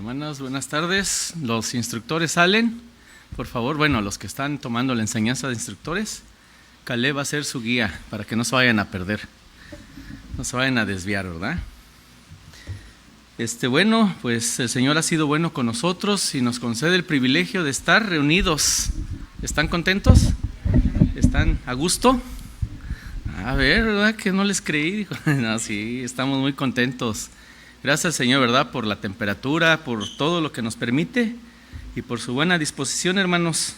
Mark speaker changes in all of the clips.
Speaker 1: Hermanos, buenas tardes. Los instructores salen, por favor. Bueno, los que están tomando la enseñanza de instructores, Caleb va a ser su guía para que no se vayan a perder, no se vayan a desviar, ¿verdad? Bueno, pues el Señor ha sido bueno con nosotros y nos concede el privilegio de estar reunidos. ¿Están contentos? ¿Están a gusto? A ver, ¿verdad? Que no les creí. No, sí, estamos muy contentos. Gracias, Señor, ¿verdad? Por la temperatura, por todo lo que nos permite y por su buena disposición, hermanos.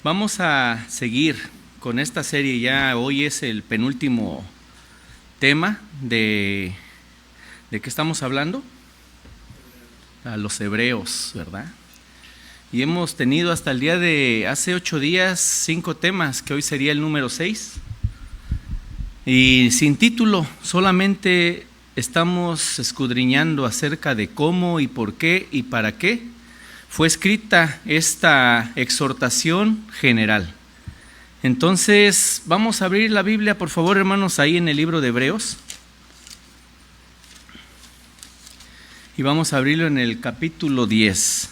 Speaker 1: Vamos a seguir con esta serie. Ya hoy es el penúltimo tema ¿de qué estamos hablando? A los hebreos, ¿verdad? Y hemos tenido hasta el día de hace 8 días 5 temas, que hoy sería el número 6. Y sin título, solamente estamos escudriñando acerca de cómo y por qué y para qué fue escrita esta exhortación general. Entonces, vamos a abrir la Biblia, por favor, hermanos, ahí en el libro de Hebreos. Y vamos a abrirlo en el capítulo 10.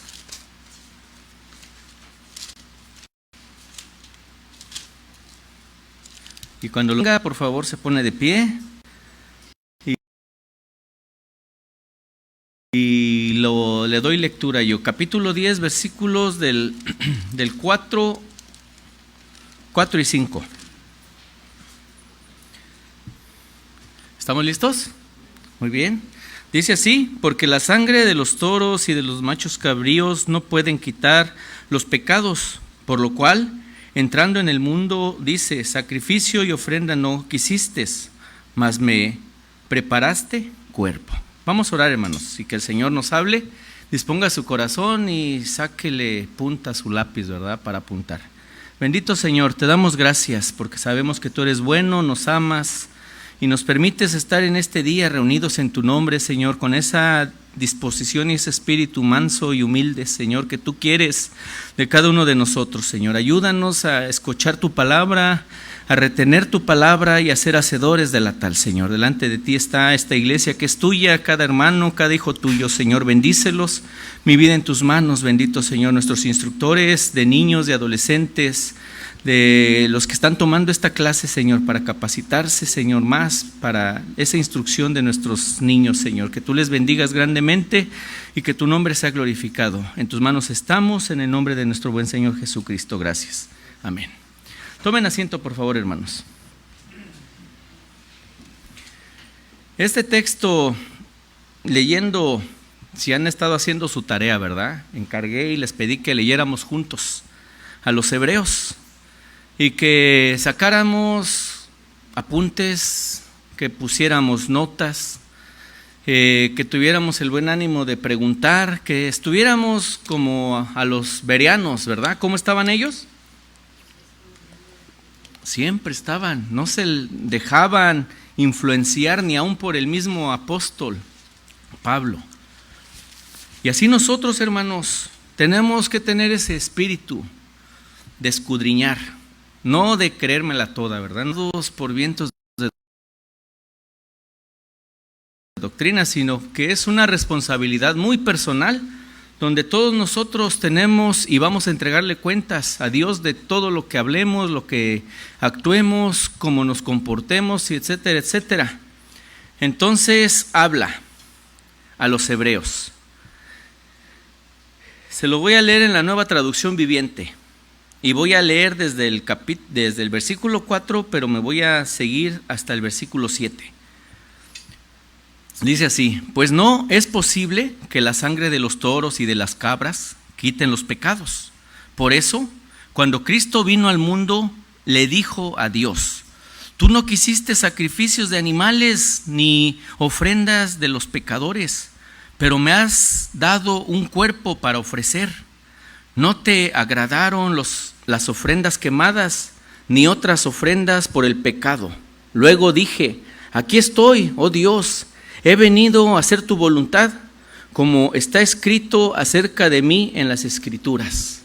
Speaker 1: Y cuando lo venga, por favor, se pone de pie. Y le doy lectura yo. Capítulo 10, versículos del 4 y 5. ¿Estamos listos? Muy bien. Dice así: porque la sangre de los toros y de los machos cabríos no pueden quitar los pecados, por lo cual, entrando en el mundo, dice: sacrificio y ofrenda no quisiste, mas me preparaste cuerpo. Vamos a orar, hermanos, y que el Señor nos hable, disponga su corazón y sáquele punta a su lápiz, ¿verdad?, para apuntar. Bendito Señor, te damos gracias porque sabemos que tú eres bueno, nos amas y nos permites estar en este día reunidos en tu nombre, Señor, con esa disposición y ese espíritu manso y humilde, Señor, que tú quieres de cada uno de nosotros, Señor. Ayúdanos a escuchar tu palabra, a retener tu palabra y a ser hacedores de la tal, Señor. Delante de ti está esta iglesia que es tuya, cada hermano, cada hijo tuyo, Señor. Bendícelos, mi vida en tus manos, bendito Señor. Nuestros instructores de niños, de adolescentes, de los que están tomando esta clase, Señor, para capacitarse, Señor, más para esa instrucción de nuestros niños, Señor. Que tú les bendigas grandemente y que tu nombre sea glorificado. En tus manos estamos, en el nombre de nuestro buen Señor Jesucristo. Gracias. Amén. Tomen asiento, por favor, hermanos. Este texto, leyendo, si han estado haciendo su tarea, ¿verdad? Encargué y les pedí que leyéramos juntos a los hebreos y que sacáramos apuntes, que pusiéramos notas, que tuviéramos el buen ánimo de preguntar, que estuviéramos como a los bereanos, ¿verdad? ¿Cómo estaban ellos? Siempre estaban, no se dejaban influenciar ni aun por el mismo apóstol Pablo. Y así nosotros, hermanos, tenemos que tener ese espíritu de escudriñar, no de creérmela toda, ¿verdad? No por vientos de doctrina, sino que es una responsabilidad muy personal, donde todos nosotros tenemos y vamos a entregarle cuentas a Dios de todo lo que hablemos, lo que actuemos, cómo nos comportemos, etcétera, etcétera. Entonces habla a los hebreos. Se lo voy a leer en la Nueva Traducción Viviente y voy a leer desde el versículo 4, pero me voy a seguir hasta el versículo 7. Dice así: pues no es posible que la sangre de los toros y de las cabras quiten los pecados. Por eso, cuando Cristo vino al mundo, le dijo a Dios: tú no quisiste sacrificios de animales ni ofrendas de los pecadores, pero me has dado un cuerpo para ofrecer. No te agradaron las ofrendas quemadas, ni otras ofrendas por el pecado. Luego dije: aquí estoy, oh Dios, he venido a hacer tu voluntad, como está escrito acerca de mí en las Escrituras.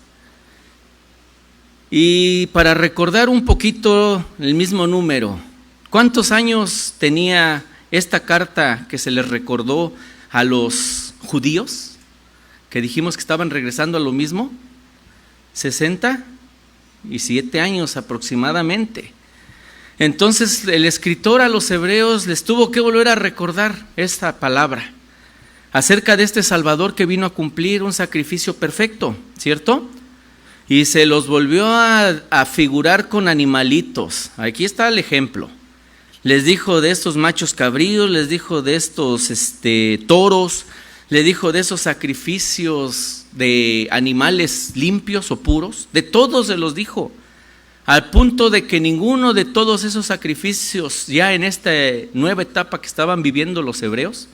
Speaker 1: Y para recordar un poquito el mismo número, ¿cuántos años tenía esta carta que se les recordó a los judíos? que dijimos que estaban regresando a lo mismo? 67 años aproximadamente. Entonces el escritor a los hebreos les tuvo que volver a recordar esta palabra acerca de este Salvador que vino a cumplir un sacrificio perfecto, ¿cierto? Y se los volvió a figurar con animalitos. Aquí está el ejemplo. Les dijo de estos machos cabríos, les dijo de estos toros, les dijo de esos sacrificios de animales limpios o puros, de todos se los dijo, al punto de que ninguno de todos esos sacrificios, ya en esta nueva etapa que estaban viviendo los hebreos,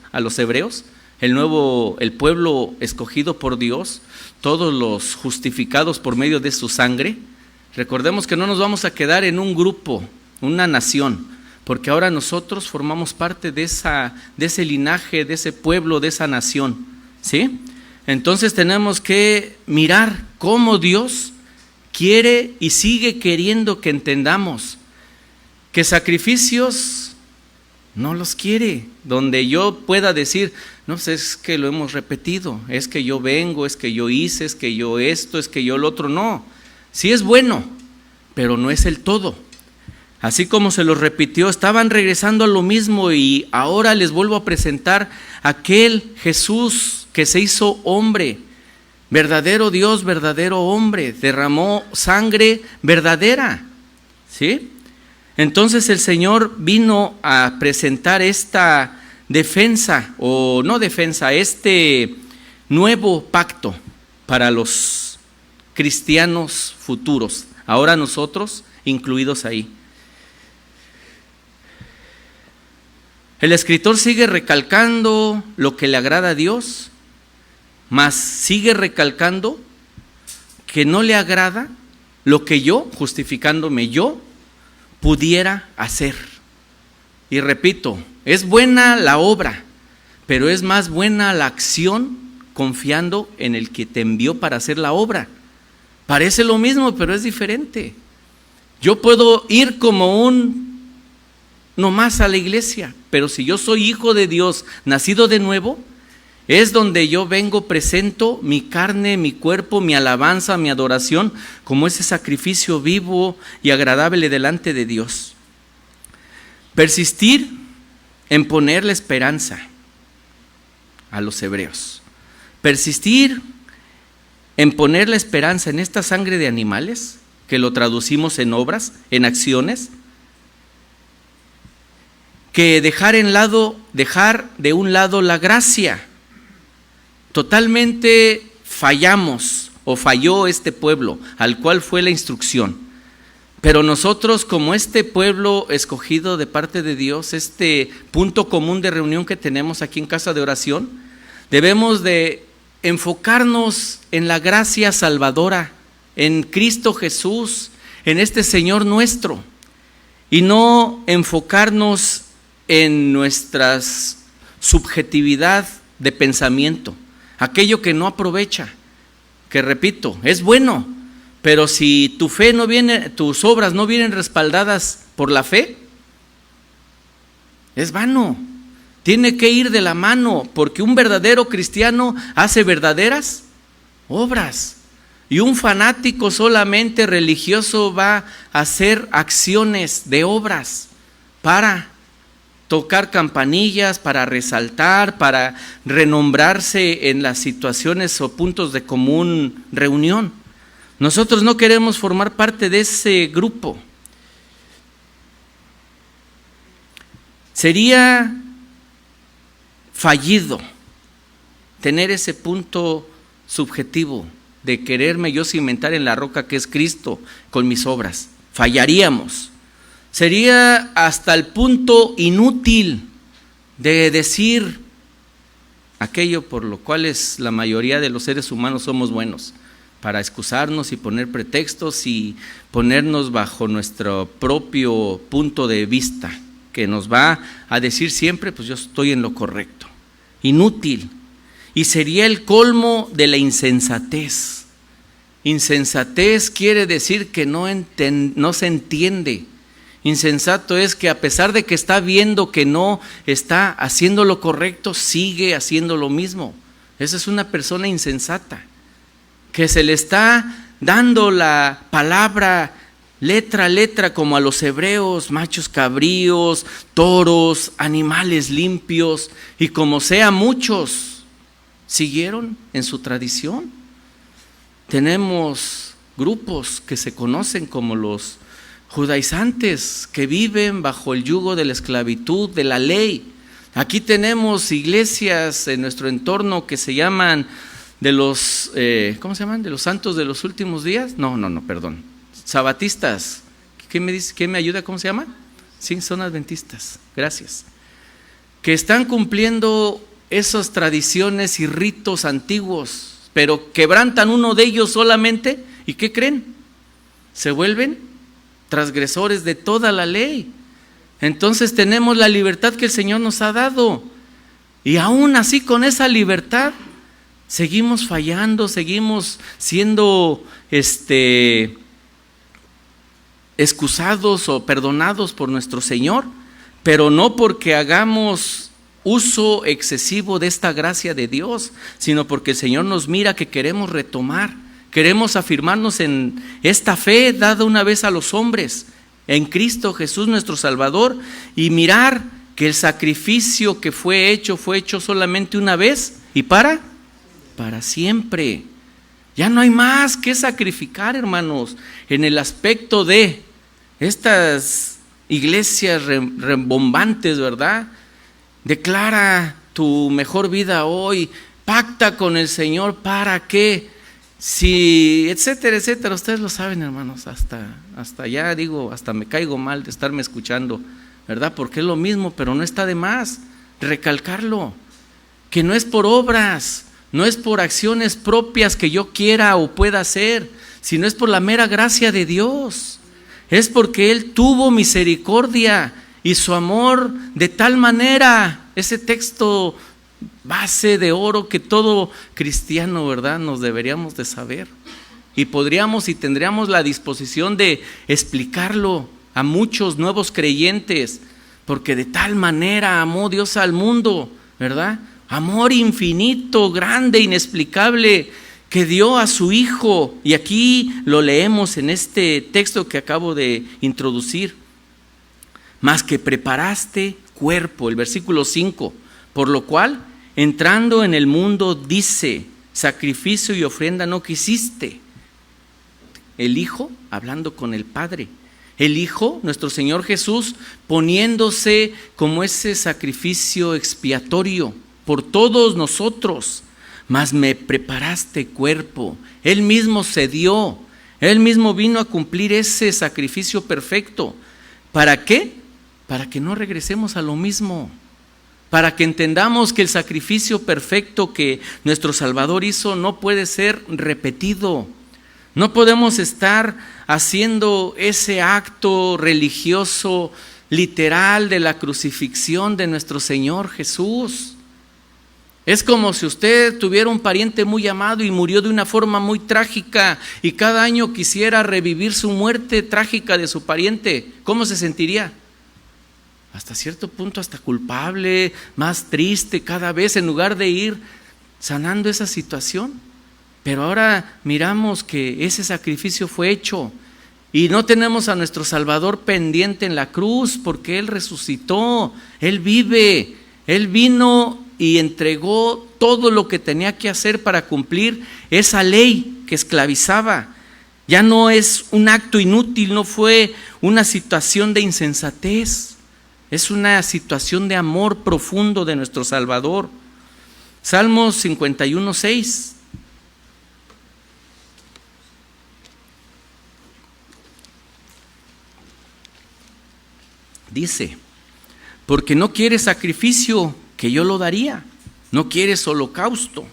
Speaker 1: el pueblo escogido por Dios, todos los justificados por medio de su sangre. Recordemos que no nos vamos a quedar en un grupo, una nación, porque ahora nosotros formamos parte de ese linaje, de ese pueblo, de esa nación, ¿sí? Entonces tenemos que mirar cómo Dios quiere y sigue queriendo que entendamos que sacrificios no los quiere, donde yo pueda decir, no, pues es que lo hemos repetido, es que yo vengo, es que yo hice, es que yo esto, es que yo lo otro. No, sí es bueno, pero no es el todo. Así como se los repitió, estaban regresando a lo mismo, y ahora les vuelvo a presentar aquel Jesús que se hizo hombre, verdadero Dios, verdadero hombre, derramó sangre verdadera, ¿sí? Entonces el Señor vino a presentar esta defensa, o no defensa, este nuevo pacto para los cristianos futuros, ahora nosotros incluidos ahí. El escritor sigue recalcando lo que le agrada a Dios, mas sigue recalcando que no le agrada lo que yo, justificándome yo, pudiera hacer. Y repito, es buena la obra, pero es más buena la acción confiando en el que te envió para hacer la obra. Parece lo mismo, pero es diferente. Yo puedo ir como nomás a la iglesia, pero si yo soy hijo de Dios, nacido de nuevo, es donde yo vengo, presento mi carne, mi cuerpo, mi alabanza, mi adoración, como ese sacrificio vivo y agradable delante de Dios. Persistir en poner la esperanza a los hebreos. Persistir en poner la esperanza en esta sangre de animales, que lo traducimos en obras, en acciones, que dejar de un lado la gracia. Totalmente fallamos, o falló este pueblo, al cual fue la instrucción. Pero nosotros, como este pueblo escogido de parte de Dios, este punto común de reunión que tenemos aquí en Casa de Oración, debemos de enfocarnos en la gracia salvadora, en Cristo Jesús, en este Señor nuestro, y no enfocarnos en nuestra subjetividad de pensamiento, aquello que no aprovecha, que repito, es bueno, pero si tu fe no viene, tus obras no vienen respaldadas por la fe, es vano. Tiene que ir de la mano, porque un verdadero cristiano hace verdaderas obras, y un fanático solamente religioso va a hacer acciones de obras para tocar campanillas, para resaltar, para renombrarse en las situaciones o puntos de común reunión. Nosotros no queremos formar parte de ese grupo. Sería fallido tener ese punto subjetivo de quererme yo cimentar en la roca que es Cristo con mis obras. Fallaríamos. Sería hasta el punto inútil de decir aquello por lo cual la mayoría de los seres humanos somos buenos, para excusarnos y poner pretextos y ponernos bajo nuestro propio punto de vista, que nos va a decir siempre, pues yo estoy en lo correcto. Inútil. Y sería el colmo de la insensatez. Insensatez quiere decir que no se entiende. Insensato es que a pesar de que está viendo que no está haciendo lo correcto, sigue haciendo lo mismo. Esa es una persona insensata, que se le está dando la palabra letra a letra como a los hebreos, machos cabríos, toros, animales limpios, y como sea muchos siguieron en su tradición. Tenemos grupos que se conocen como los judaizantes, que viven bajo el yugo de la esclavitud, de la ley. Aquí tenemos iglesias en nuestro entorno que se llaman de los, ¿cómo se llaman? ¿De los santos de los últimos días? No, perdón. Sabatistas. ¿Qué me dice? ¿Qué me ayuda? ¿Cómo se llama? Sí, son adventistas. Gracias. Que están cumpliendo esas tradiciones y ritos antiguos, pero quebrantan uno de ellos solamente, ¿y qué creen? Se vuelven transgresores de toda la ley. Entonces tenemos la libertad que el Señor nos ha dado, y aún así con esa libertad seguimos fallando, seguimos siendo excusados o perdonados por nuestro Señor, pero no porque hagamos uso excesivo de esta gracia de Dios, sino porque el Señor nos mira que queremos retomar, queremos afirmarnos en esta fe dada una vez a los hombres, en Cristo Jesús nuestro Salvador, y mirar que el sacrificio que fue hecho solamente una vez y para siempre. Ya no hay más que sacrificar, hermanos, en el aspecto de estas iglesias rembombantes, ¿verdad? Declara tu mejor vida hoy, pacta con el Señor para que, si, etcétera, etcétera. Ustedes lo saben, hermanos, hasta ya digo, hasta me caigo mal de estarme escuchando, ¿verdad? Porque es lo mismo, pero no está de más recalcarlo, que no es por obras, no es por acciones propias que yo quiera o pueda hacer, sino es por la mera gracia de Dios. Es porque Él tuvo misericordia y su amor de tal manera, ese texto base de oro que todo cristiano, ¿verdad?, nos deberíamos de saber. Y podríamos y tendríamos la disposición de explicarlo a muchos nuevos creyentes, porque de tal manera amó Dios al mundo, ¿verdad? Amor infinito, grande, inexplicable, que dio a su Hijo. Y aquí lo leemos en este texto que acabo de introducir. Más que preparaste cuerpo, el versículo 5, por lo cual, entrando en el mundo, dice, sacrificio y ofrenda no quisiste. El Hijo hablando con el Padre. El Hijo, nuestro Señor Jesús, poniéndose como ese sacrificio expiatorio por todos nosotros. Mas me preparaste cuerpo. Él mismo se dio. Él mismo vino a cumplir ese sacrificio perfecto. ¿Para qué? Para que no regresemos a lo mismo. Para que entendamos que el sacrificio perfecto que nuestro Salvador hizo no puede ser repetido. No podemos estar haciendo ese acto religioso literal de la crucifixión de nuestro Señor Jesús. Es como si usted tuviera un pariente muy amado y murió de una forma muy trágica y cada año quisiera revivir su muerte trágica de su pariente. ¿Cómo se sentiría? Hasta cierto punto hasta culpable, más triste cada vez, en lugar de ir sanando esa situación. Pero ahora miramos que ese sacrificio fue hecho y no tenemos a nuestro Salvador pendiente en la cruz, porque Él resucitó, Él vive, Él vino y entregó todo lo que tenía que hacer para cumplir esa ley que esclavizaba. Ya no es un acto inútil, no fue una situación de insensatez, es una situación de amor profundo de nuestro Salvador. Salmos 51:6. Dice, porque no quieres sacrificio, que yo lo daría, no quieres holocausto.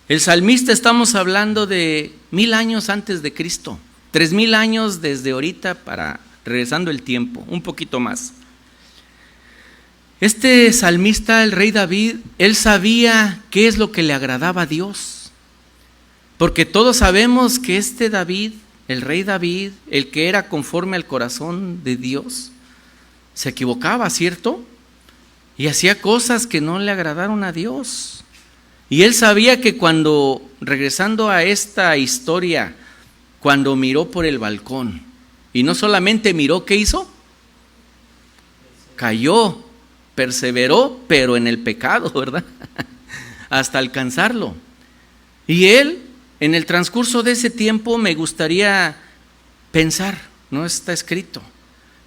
Speaker 1: El salmista, estamos hablando de 1000 años antes de Cristo, 3000 años desde ahorita para regresando el tiempo, un poquito más. Este salmista, el rey David, él sabía qué es lo que le agradaba a Dios, porque todos sabemos que este David, el rey David, el que era conforme al corazón de Dios, se equivocaba, ¿cierto? Y hacía cosas que no le agradaron a Dios. Y él sabía que cuando, regresando a esta historia, cuando miró por el balcón, y no solamente miró, ¿qué hizo? Cayó, perseveró, pero en el pecado, ¿verdad? Hasta alcanzarlo. Y él, en el transcurso de ese tiempo, me gustaría pensar, no está escrito,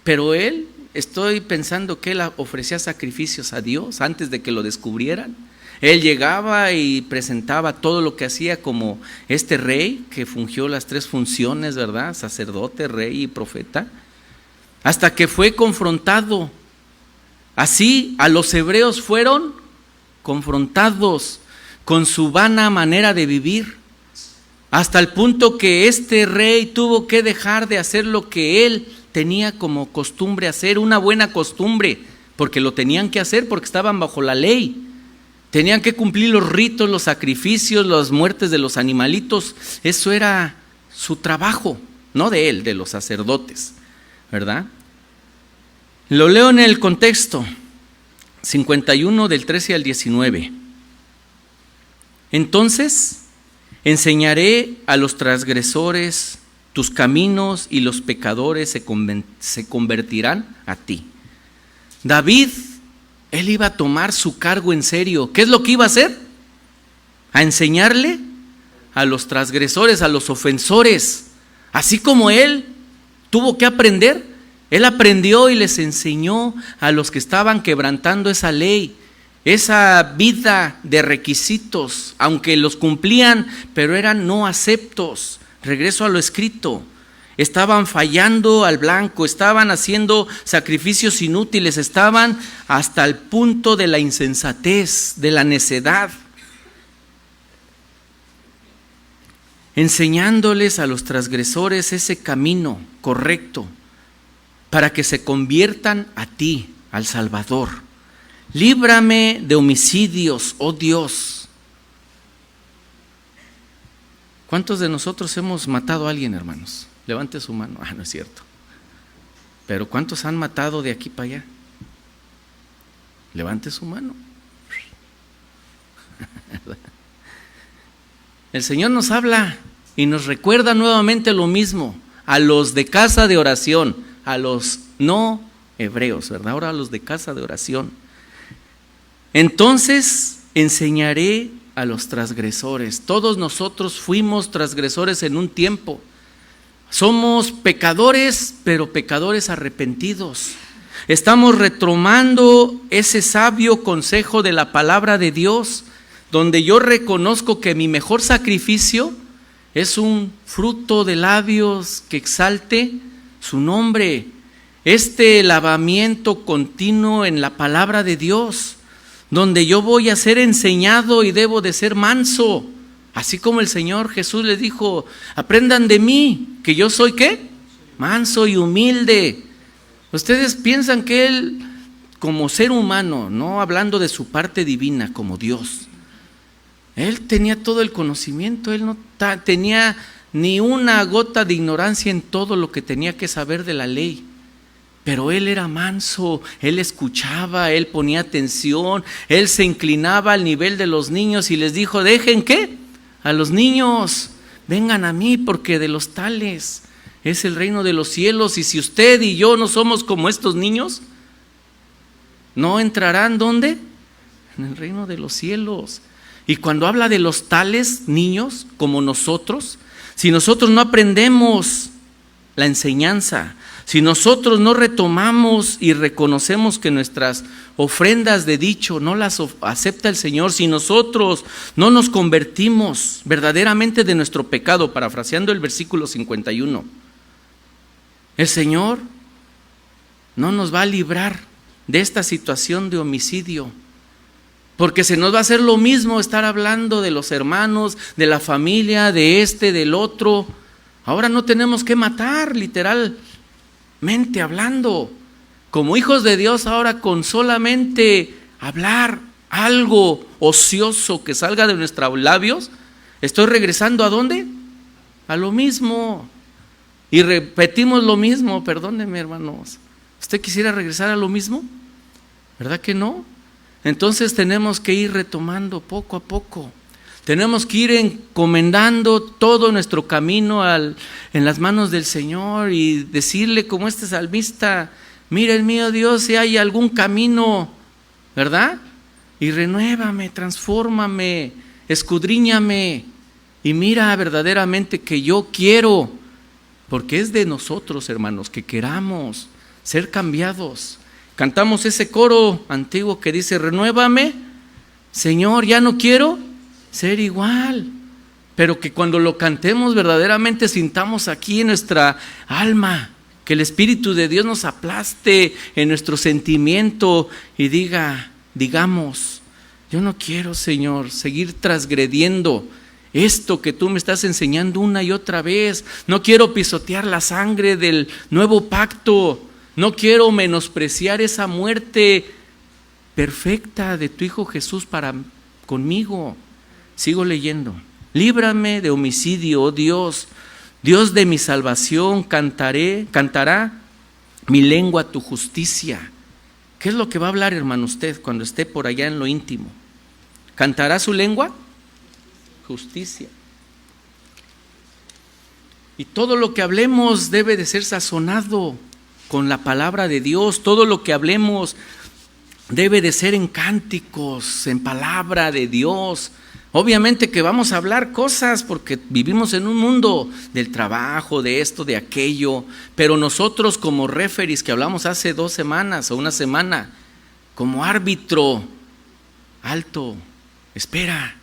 Speaker 1: pero él, estoy pensando que él ofrecía sacrificios a Dios antes de que lo descubrieran. Él llegaba y presentaba todo lo que hacía como este rey que fungió las 3 funciones, ¿verdad? Sacerdote, rey y profeta, hasta que fue confrontado. Así a los hebreos fueron confrontados con su vana manera de vivir, hasta el punto que este rey tuvo que dejar de hacer lo que él tenía como costumbre hacer, una buena costumbre, porque lo tenían que hacer porque estaban bajo la ley. Tenían que cumplir los ritos, los sacrificios, las muertes de los animalitos. Eso era su trabajo, no de él, de los sacerdotes, ¿verdad? Lo leo en el contexto, 51 del 13 al 19. Entonces enseñaré a los transgresores tus caminos y los pecadores se convertirán a ti. David, él iba a tomar su cargo en serio. ¿Qué es lo que iba a hacer? A enseñarle a los transgresores, a los ofensores. Así como él tuvo que aprender, él aprendió y les enseñó a los que estaban quebrantando esa ley, esa vida de requisitos, aunque los cumplían, pero eran no aceptos. Regreso a lo escrito. Estaban fallando al blanco, estaban haciendo sacrificios inútiles, estaban hasta el punto de la insensatez, de la necedad. Enseñándoles a los transgresores ese camino correcto para que se conviertan a ti, al Salvador. Líbrame de homicidios, oh Dios. ¿Cuántos de nosotros hemos matado a alguien, hermanos? Levante su mano. No es cierto. Pero ¿cuántos han matado de aquí para allá? Levante su mano. El Señor nos habla y nos recuerda nuevamente lo mismo a los de casa de oración, a los no hebreos, ¿verdad? Ahora a los de casa de oración. Entonces enseñaré a los transgresores. Todos nosotros fuimos transgresores en un tiempo. Somos pecadores, pero pecadores arrepentidos. Estamos retomando ese sabio consejo de la palabra de Dios, donde yo reconozco que mi mejor sacrificio es un fruto de labios que exalte su nombre. Este lavamiento continuo en la palabra de Dios, donde yo voy a ser enseñado y debo de ser manso. Así como el Señor Jesús les dijo, aprendan de mí, que yo soy ¿qué? Manso y humilde. Ustedes piensan que Él, como ser humano, no hablando de su parte divina como Dios, Él tenía todo el conocimiento, Él no tenía ni una gota de ignorancia en todo lo que tenía que saber de la ley. Pero Él era manso, Él escuchaba, Él ponía atención, Él se inclinaba al nivel de los niños y les dijo, ¿dejen qué? A los niños, vengan a mí porque de los tales es el reino de los cielos. Y si usted y yo no somos como estos niños, no entrarán ¿dónde? En el reino de los cielos. Y cuando habla de los tales niños como nosotros, si nosotros no aprendemos la enseñanza, si nosotros no retomamos y reconocemos que nuestras ofrendas de dicho no las acepta el Señor, si nosotros no nos convertimos verdaderamente de nuestro pecado, parafraseando el versículo 51, el Señor no nos va a librar de esta situación de homicidio, porque se nos va a hacer lo mismo estar hablando de los hermanos, de la familia, de este, del otro. Ahora no tenemos que matar, literalmente hablando. Como hijos de Dios, ahora con solamente hablar algo ocioso que salga de nuestros labios, estoy regresando ¿a dónde? A lo mismo. Y repetimos lo mismo, perdónenme hermanos. ¿Usted quisiera regresar a lo mismo? ¿Verdad que no? Entonces tenemos que ir retomando poco a poco. Tenemos que ir encomendando todo nuestro camino en las manos del Señor y decirle como este salmista: mira el mío Dios, si hay algún camino, ¿verdad? Y renuévame, transfórmame, escudriñame y mira verdaderamente que yo quiero, porque es de nosotros, hermanos, que queramos ser cambiados. Cantamos ese coro antiguo que dice: renuévame, Señor, ya no quiero ser igual. Pero que cuando lo cantemos verdaderamente sintamos aquí en nuestra alma, que el Espíritu de Dios nos aplaste en nuestro sentimiento y digamos: yo no quiero, Señor, seguir transgrediendo esto que tú me estás enseñando una y otra vez. No quiero pisotear la sangre del nuevo pacto. No quiero menospreciar esa muerte perfecta de tu Hijo Jesús conmigo. Sigo leyendo. Líbrame de homicidio, oh Dios, Dios de mi salvación, cantará mi lengua tu justicia. ¿Qué es lo que va a hablar, hermano, usted cuando esté por allá en lo íntimo? ¿Cantará su lengua? Justicia. Y todo lo que hablemos debe de ser sazonado con la palabra de Dios. Todo lo que hablemos debe de ser en cánticos, en palabra de Dios. Obviamente que vamos a hablar cosas porque vivimos en un mundo del trabajo, de esto, de aquello, pero nosotros como referees que hablamos hace 2 semanas o una semana, como árbitro, alto, espera,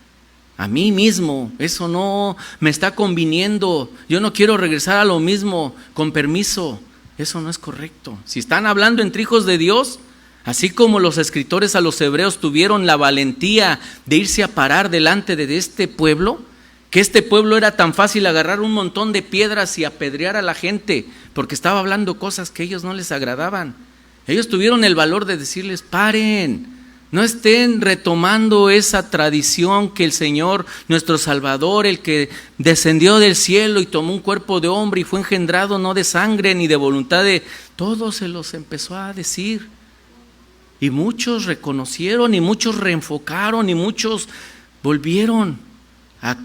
Speaker 1: a mí mismo, eso no me está conviniendo, yo no quiero regresar a lo mismo, con permiso. Eso no es correcto. Si están hablando entre hijos de Dios, así como los escritores a los hebreos tuvieron la valentía de irse a parar delante de este pueblo, que este pueblo era tan fácil agarrar un montón de piedras y apedrear a la gente, porque estaba hablando cosas que a ellos no les agradaban. Ellos tuvieron el valor de decirles: paren, no estén retomando esa tradición que el Señor, nuestro Salvador, el que descendió del cielo y tomó un cuerpo de hombre y fue engendrado no de sangre ni de voluntad de... Todo se los empezó a decir. Y muchos reconocieron y muchos reenfocaron y muchos volvieron a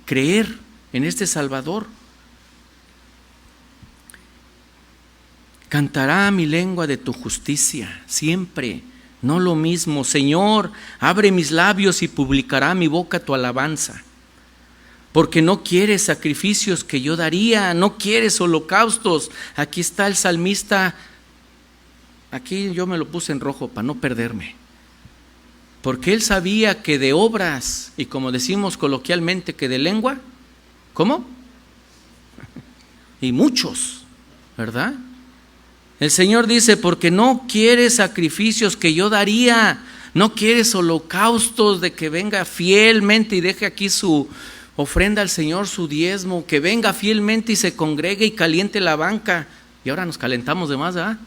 Speaker 1: creer en este Salvador. Cantará mi lengua de tu justicia siempre. No lo mismo, Señor, abre mis labios y publicará mi boca tu alabanza. Porque no quieres sacrificios que yo daría, no quieres holocaustos. Aquí está el salmista, aquí yo me lo puse en rojo para no perderme. Porque él sabía que de obras, y como decimos coloquialmente, que de lengua, ¿cómo? Y muchos, ¿verdad? El Señor dice: porque no quieres sacrificios que yo daría, no quieres holocaustos de que venga fielmente y deje aquí su ofrenda al Señor, su diezmo, que venga fielmente y se congregue y caliente la banca. Y ahora nos calentamos de más, ¿verdad?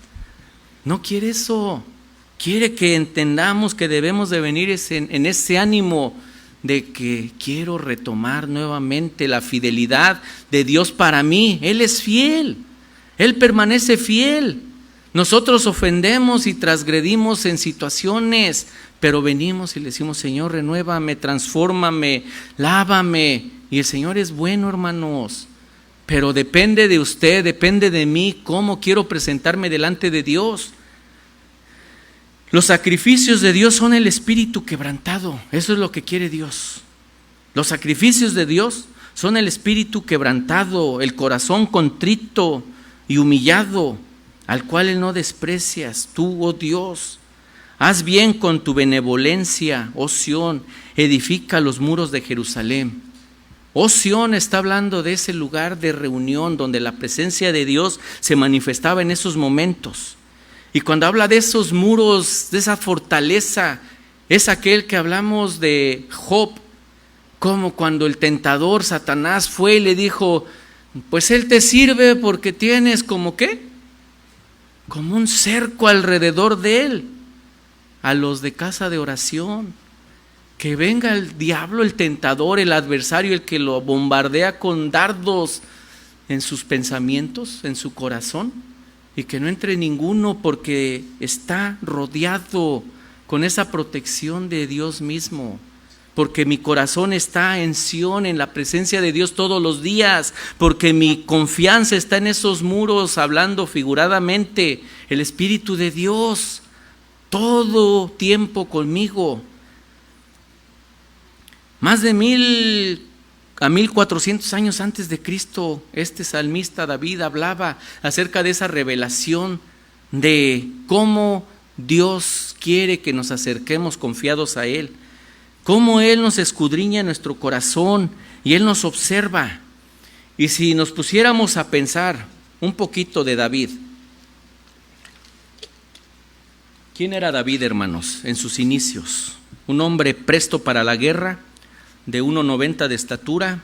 Speaker 1: No quiere eso. Quiere que entendamos que debemos de venir en ese ánimo de que quiero retomar nuevamente la fidelidad de Dios para mí. Él es fiel. Él permanece fiel. Nosotros ofendemos y transgredimos en situaciones, pero venimos y le decimos: Señor, renuévame, transfórmame, lávame. Y el Señor es bueno, hermanos, pero depende de usted, depende de mí, cómo quiero presentarme delante de Dios. Los sacrificios de Dios son el espíritu quebrantado. Eso es lo que quiere Dios. Los sacrificios de Dios son el espíritu quebrantado, el corazón contrito y humillado, al cual Él no desprecias. Tú, oh Dios, haz bien con tu benevolencia, oh Sión, edifica los muros de Jerusalén. Oh Sión está hablando de ese lugar de reunión donde la presencia de Dios se manifestaba en esos momentos. Y cuando habla de esos muros, de esa fortaleza, es aquel que hablamos de Job, como cuando el tentador Satanás fue y le dijo: pues él te sirve porque tienes como ¿qué? Como un cerco alrededor de él, a los de casa de oración. Que venga el diablo, el tentador, el adversario, el que lo bombardea con dardos en sus pensamientos, en su corazón, y que no entre ninguno porque está rodeado con esa protección de Dios mismo. Porque mi corazón está en Sión, en la presencia de Dios todos los días, porque mi confianza está en esos muros, hablando figuradamente, el Espíritu de Dios, todo tiempo conmigo. Más de 1400 años antes de Cristo, este salmista David hablaba acerca de esa revelación de cómo Dios quiere que nos acerquemos confiados a Él. Cómo Él nos escudriña nuestro corazón y Él nos observa. Y si nos pusiéramos a pensar un poquito de David. ¿Quién era David, hermanos, en sus inicios? Un hombre presto para la guerra, de 1,90 de estatura,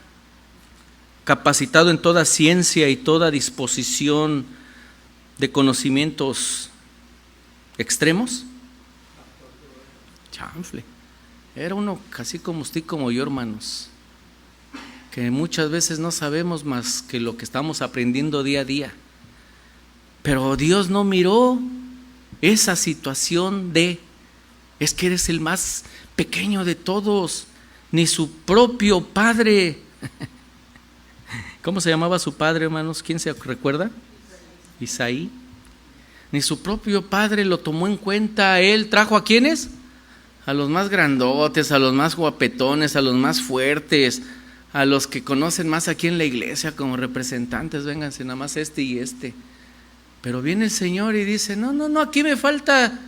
Speaker 1: capacitado en toda ciencia y toda disposición de conocimientos extremos. Chanfle. Era uno casi como usted y como yo, hermanos, que muchas veces no sabemos más que lo que estamos aprendiendo día a día. Pero Dios no miró esa situación es que eres el más pequeño de todos, ni su propio padre. ¿Cómo se llamaba su padre, hermanos? ¿Quién se recuerda? Isaí. Ni su propio padre lo tomó en cuenta. Él trajo ¿a quiénes? A los más grandotes, a los más guapetones, a los más fuertes, a los que conocen más aquí en la iglesia como representantes. Vénganse, nada más este y este. Pero viene el Señor y dice, no, aquí me falta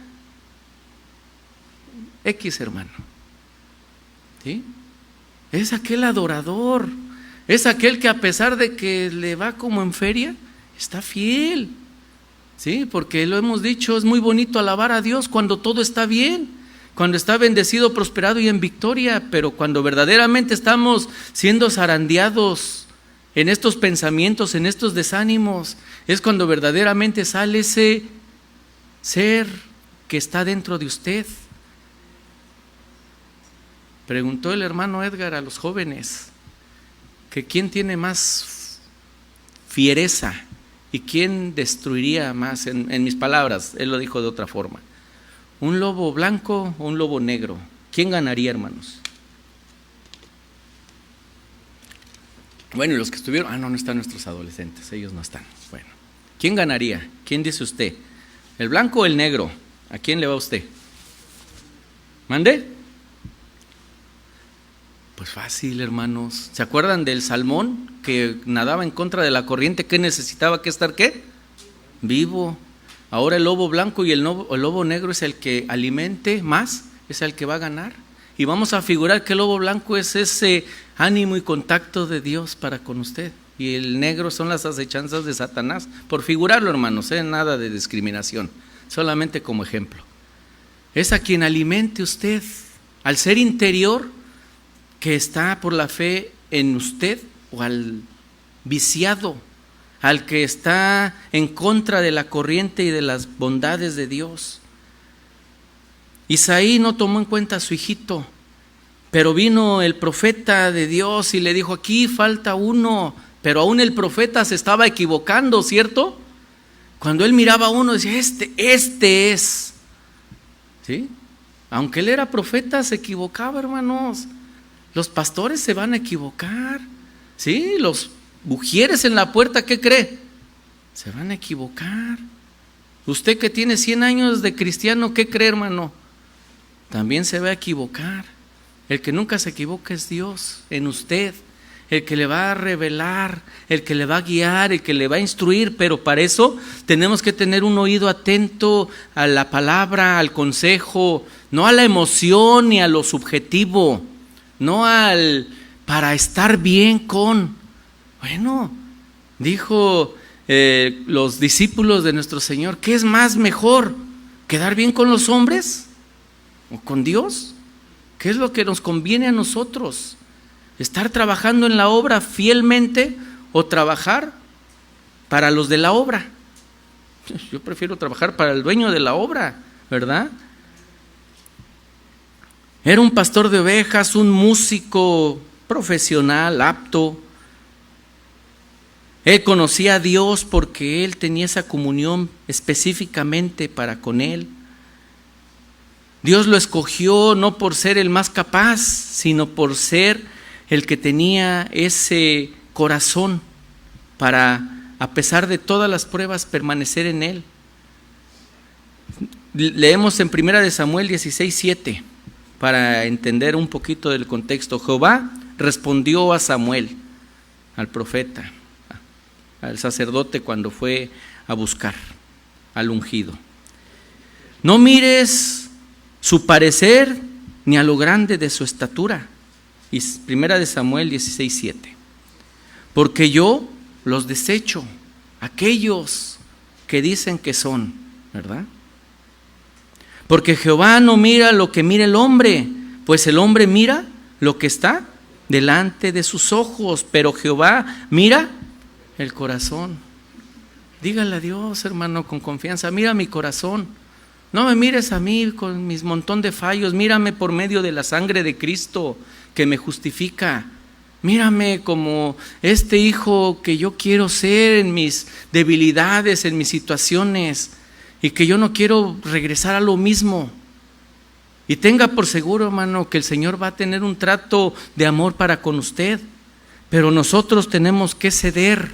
Speaker 1: X, hermano. ¿Sí? Es aquel adorador, es aquel que a pesar de que le va como en feria, está fiel. ¿Sí? Porque lo hemos dicho, es muy bonito alabar a Dios cuando todo está bien, cuando está bendecido, prosperado y en victoria, pero cuando verdaderamente estamos siendo zarandeados en estos pensamientos, en estos desánimos, es cuando verdaderamente sale ese ser que está dentro de usted. Preguntó el hermano Edgar a los jóvenes que quién tiene más fiereza y quién destruiría más, en mis palabras, él lo dijo de otra forma. ¿Un lobo blanco o un lobo negro? ¿Quién ganaría, hermanos? Bueno, y los que estuvieron, no están nuestros adolescentes, ellos no están. Bueno, ¿quién ganaría? ¿Quién dice usted? ¿El blanco o el negro? ¿A quién le va usted? ¿Mande? Pues fácil, hermanos. ¿Se acuerdan del salmón que nadaba en contra de la corriente? ¿Qué necesitaba que estar qué? Vivo. Ahora el lobo blanco y el lobo negro es el que alimente más, es el que va a ganar. Y vamos a figurar que el lobo blanco es ese ánimo y contacto de Dios para con usted. Y el negro son las acechanzas de Satanás. Por figurarlo, hermanos, nada de discriminación, solamente como ejemplo. Es a quien alimente usted, al ser interior que está por la fe en usted, o al viciado, al que está en contra de la corriente y de las bondades de Dios. Isaí no tomó en cuenta a su hijito, pero vino el profeta de Dios y le dijo, aquí falta uno, pero aún el profeta se estaba equivocando, ¿cierto? Cuando él miraba a uno decía, este es. ¿Sí? Aunque él era profeta, se equivocaba, hermanos. Los pastores se van a equivocar. ¿Sí? Los ujieres en la puerta, ¿qué cree? Se van a equivocar. Usted que tiene 100 años de cristiano, ¿qué cree, hermano? También se va a equivocar. El que nunca se equivoca es Dios en usted, el que le va a revelar, el que le va a guiar, el que le va a instruir, pero para eso tenemos que tener un oído atento a la palabra, al consejo, no a la emoción ni a lo subjetivo, no para estar bien con. Bueno, dijo los discípulos de nuestro Señor, ¿qué es más mejor? ¿Quedar bien con los hombres o con Dios? ¿Qué es lo que nos conviene a nosotros? ¿Estar trabajando en la obra fielmente o trabajar para los de la obra? Yo prefiero trabajar para el dueño de la obra, ¿verdad? Era un pastor de ovejas, un músico profesional, apto. Él conocía a Dios porque él tenía esa comunión específicamente para con él. Dios lo escogió no por ser el más capaz, sino por ser el que tenía ese corazón para, a pesar de todas las pruebas, permanecer en Él. Leemos en 1 Samuel 16:7 para entender un poquito del contexto. Jehová respondió a Samuel, al profeta, al sacerdote cuando fue a buscar al ungido. No mires su parecer ni a lo grande de su estatura. Y 1 Samuel 16:7. Porque yo los desecho, aquellos que dicen que son, ¿verdad? Porque Jehová no mira lo que mira el hombre, pues el hombre mira lo que está delante de sus ojos, pero Jehová mira el corazón. Dígale a Dios, hermano, con confianza, mira mi corazón. No me mires a mí con mis montón de fallos, mírame por medio de la sangre de Cristo que me justifica. Mírame como este hijo que yo quiero ser en mis debilidades, en mis situaciones, y que yo no quiero regresar a lo mismo. Y tenga por seguro, hermano, que el Señor va a tener un trato de amor para con usted, pero nosotros tenemos que ceder,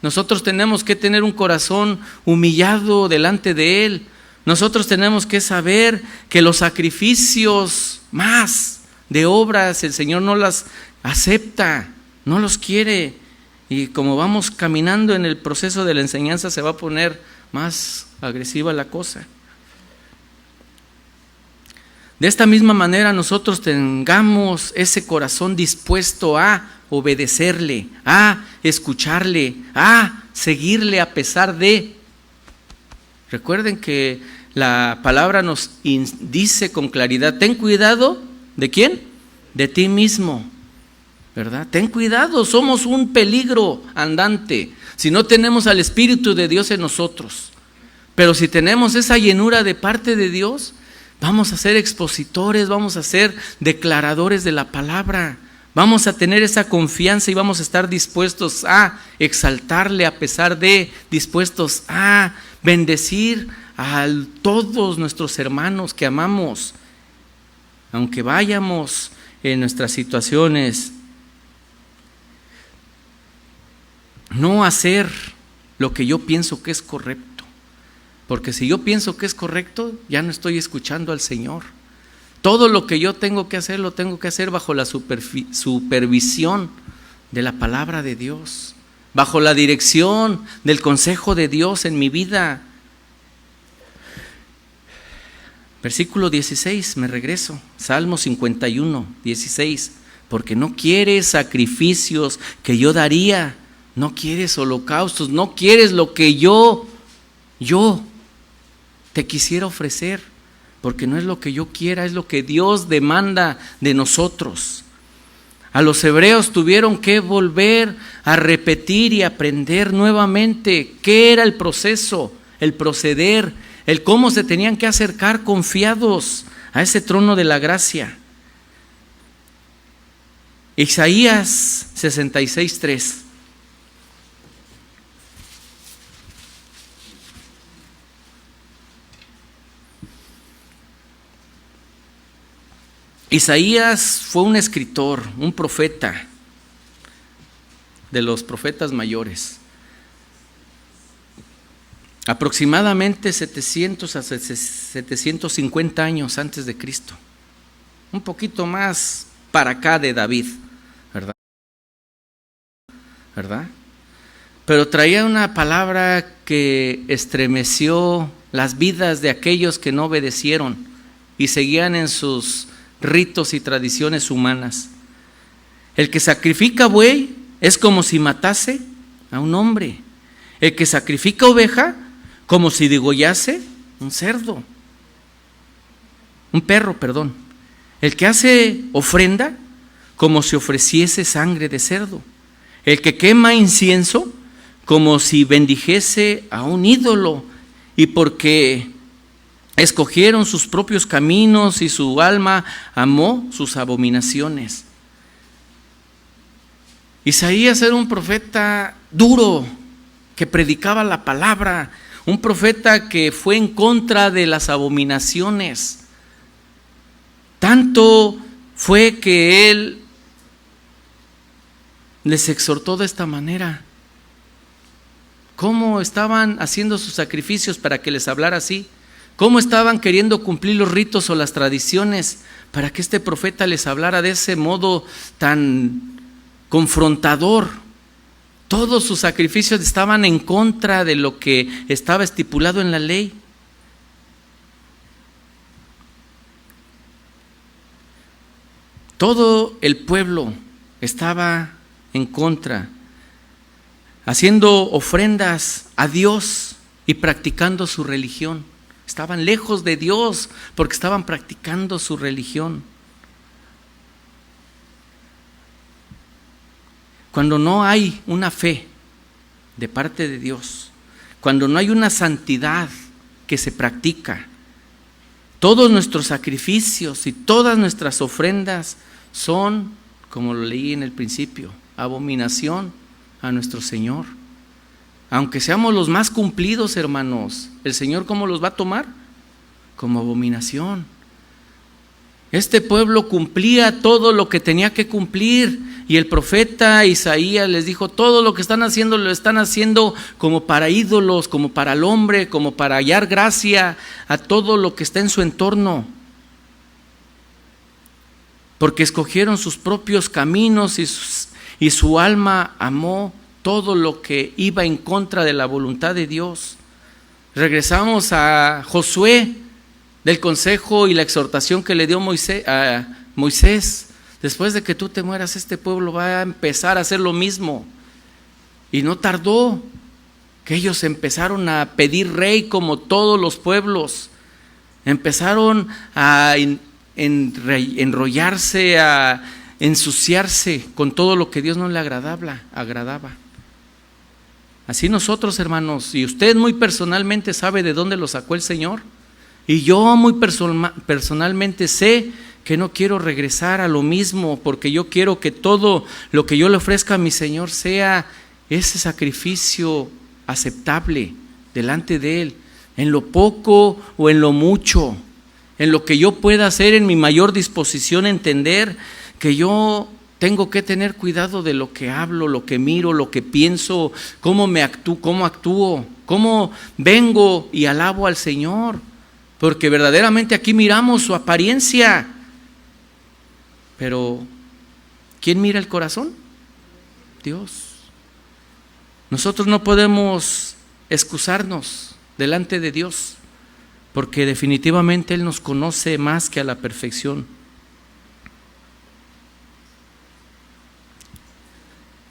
Speaker 1: nosotros tenemos que tener un corazón humillado delante de Él. Nosotros tenemos que saber que los sacrificios más de obras el Señor no las acepta, no los quiere. Y como vamos caminando en el proceso de la enseñanza se va a poner más agresiva la cosa. De esta misma manera nosotros tengamos ese corazón dispuesto a obedecerle, a escucharle, a seguirle a pesar de. Recuerden que la palabra nos dice con claridad, ten cuidado, ¿de quién? De ti mismo, ¿verdad? Ten cuidado, somos un peligro andante si no tenemos al Espíritu de Dios en nosotros. Pero si tenemos esa llenura de parte de Dios, vamos a ser expositores, vamos a ser declaradores de la palabra. Vamos a tener esa confianza y vamos a estar dispuestos a exaltarle a pesar de, dispuestos a bendecir a todos nuestros hermanos que amamos, aunque vayamos en nuestras situaciones. No hacer lo que yo pienso que es correcto, porque si yo pienso que es correcto, ya no estoy escuchando al Señor. Todo lo que yo tengo que hacer, lo tengo que hacer bajo la supervisión de la palabra de Dios, bajo la dirección del consejo de Dios en mi vida. Versículo 16, me regreso, Salmo 51, 16. Porque no quieres sacrificios que yo daría, no quieres holocaustos, no quieres lo que yo te quisiera ofrecer, porque no es lo que yo quiera, es lo que Dios demanda de nosotros. A los hebreos tuvieron que volver a repetir y aprender nuevamente qué era el proceso, el proceder, el cómo se tenían que acercar confiados a ese trono de la gracia. Isaías 66:3. Isaías fue un escritor, un profeta, de los profetas mayores. Aproximadamente 700 a 750 años antes de Cristo. Un poquito más para acá de David, ¿verdad? Pero traía una palabra que estremeció las vidas de aquellos que no obedecieron y seguían en sus ritos y tradiciones humanas. El que sacrifica buey es como si matase a un hombre. El que sacrifica oveja, como si degollase un cerdo. Un perro, perdón. El que hace ofrenda, como si ofreciese sangre de cerdo. El que quema incienso, como si bendijese a un ídolo. Y porque escogieron sus propios caminos y su alma amó sus abominaciones. Isaías era un profeta duro que predicaba la palabra, un profeta que fue en contra de las abominaciones. Tanto fue que Él les exhortó de esta manera. ¿Cómo estaban haciendo sus sacrificios para que les hablara así? ¿Cómo estaban queriendo cumplir los ritos o las tradiciones para que este profeta les hablara de ese modo tan confrontador? Todos sus sacrificios estaban en contra de lo que estaba estipulado en la ley. Todo el pueblo estaba en contra, haciendo ofrendas a Dios y practicando su religión. Estaban lejos de Dios porque estaban practicando su religión. Cuando no hay una fe de parte de Dios, cuando no hay una santidad que se practica, todos nuestros sacrificios y todas nuestras ofrendas son, como lo leí en el principio, abominación a nuestro Señor. Aunque seamos los más cumplidos, hermanos, ¿el Señor cómo los va a tomar? Como abominación. Este pueblo cumplía todo lo que tenía que cumplir, y el profeta Isaías les dijo: todo lo que están haciendo lo están haciendo como para ídolos, como para el hombre, como para hallar gracia a todo lo que está en su entorno, porque escogieron sus propios caminos y su alma amó todo lo que iba en contra de la voluntad de Dios. Regresamos a Josué, del consejo y la exhortación que le dio a Moisés: después de que tú te mueras, este pueblo va a empezar a hacer lo mismo. Y no tardó que ellos empezaron a pedir rey como todos los pueblos. Empezaron a enrollarse, a ensuciarse con todo lo que Dios no le agradaba. Así nosotros, hermanos, y usted muy personalmente sabe de dónde lo sacó el Señor, y yo muy personalmente sé que no quiero regresar a lo mismo, porque yo quiero que todo lo que yo le ofrezca a mi Señor sea ese sacrificio aceptable delante de Él, en lo poco o en lo mucho, en lo que yo pueda hacer en mi mayor disposición, entender que yo tengo que tener cuidado de lo que hablo, lo que miro, lo que pienso, cómo actúo, cómo vengo y alabo al Señor, porque verdaderamente aquí miramos su apariencia, pero ¿quién mira el corazón? Dios. Nosotros no podemos excusarnos delante de Dios, porque definitivamente Él nos conoce más que a la perfección.